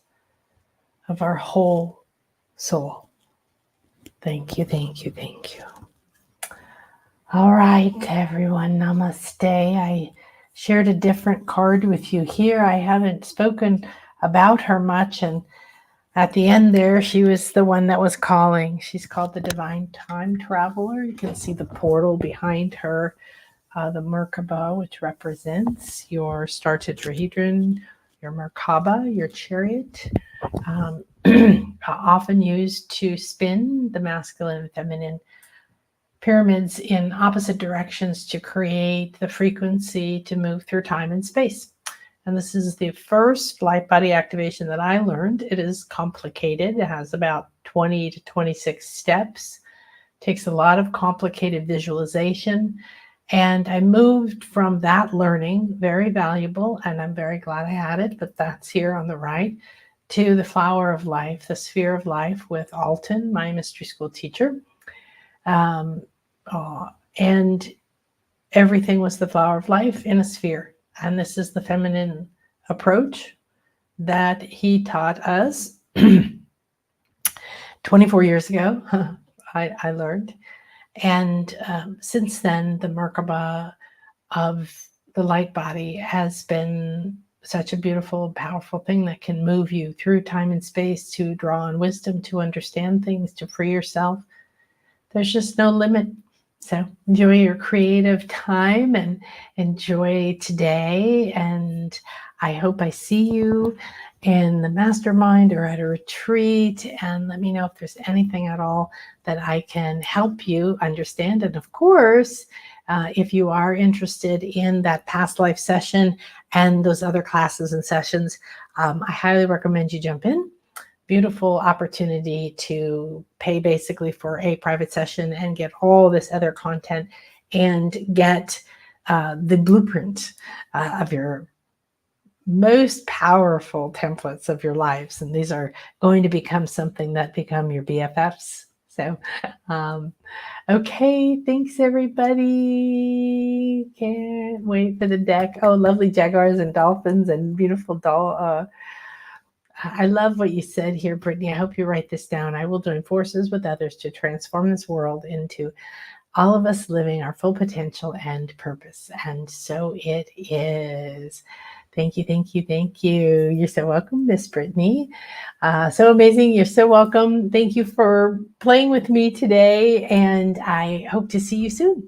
[SPEAKER 1] of our whole soul. Thank you, thank you, thank you. All right, everyone, namaste. I shared a different card with you here. I haven't spoken about her much, and at the end there, she was the one that was calling. She's called the Divine Time Traveler. You can see the portal behind her, the Merkaba, which represents your star tetrahedron, your Merkaba, your chariot, often used to spin the masculine and feminine pyramids in opposite directions to create the frequency to move through time and space. And this is the first light body activation that I learned. It is complicated. It has about 20 to 26 steps. It takes a lot of complicated visualization. And I moved from that learning, very valuable, and I'm very glad I had it, but that's here on the right, to the flower of life, the sphere of life with Alton, my mystery school teacher. And everything was the flower of life in a sphere. And this is the feminine approach that he taught us 24 years ago. I learned. And since then, the Merkaba of the light body has been such a beautiful, powerful thing that can move you through time and space to draw on wisdom, to understand things, to free yourself. There's just no limit. So enjoy your creative time and enjoy today. And I hope I see you in the mastermind or at a retreat. And let me know if there's anything at all that I can help you understand. And of course, if you are interested in that past life session and those other classes and sessions, I highly recommend you jump in. beautiful opportunity to pay basically for a private session and get all this other content and get the blueprint of your most powerful templates of your lives. And these are going to become something that become your BFFs. So, um, okay, thanks everybody. Can't wait for the deck. Oh, lovely jaguars and dolphins and beautiful doll. I love what you said here, Brittany. I hope you write this down. I will join forces with others to transform this world into all of us living our full potential and purpose. And so it is. Thank you, thank you, thank you. You're so welcome, Miss Brittany. So amazing. You're so welcome. Thank you for playing with me today, and I hope to see you soon.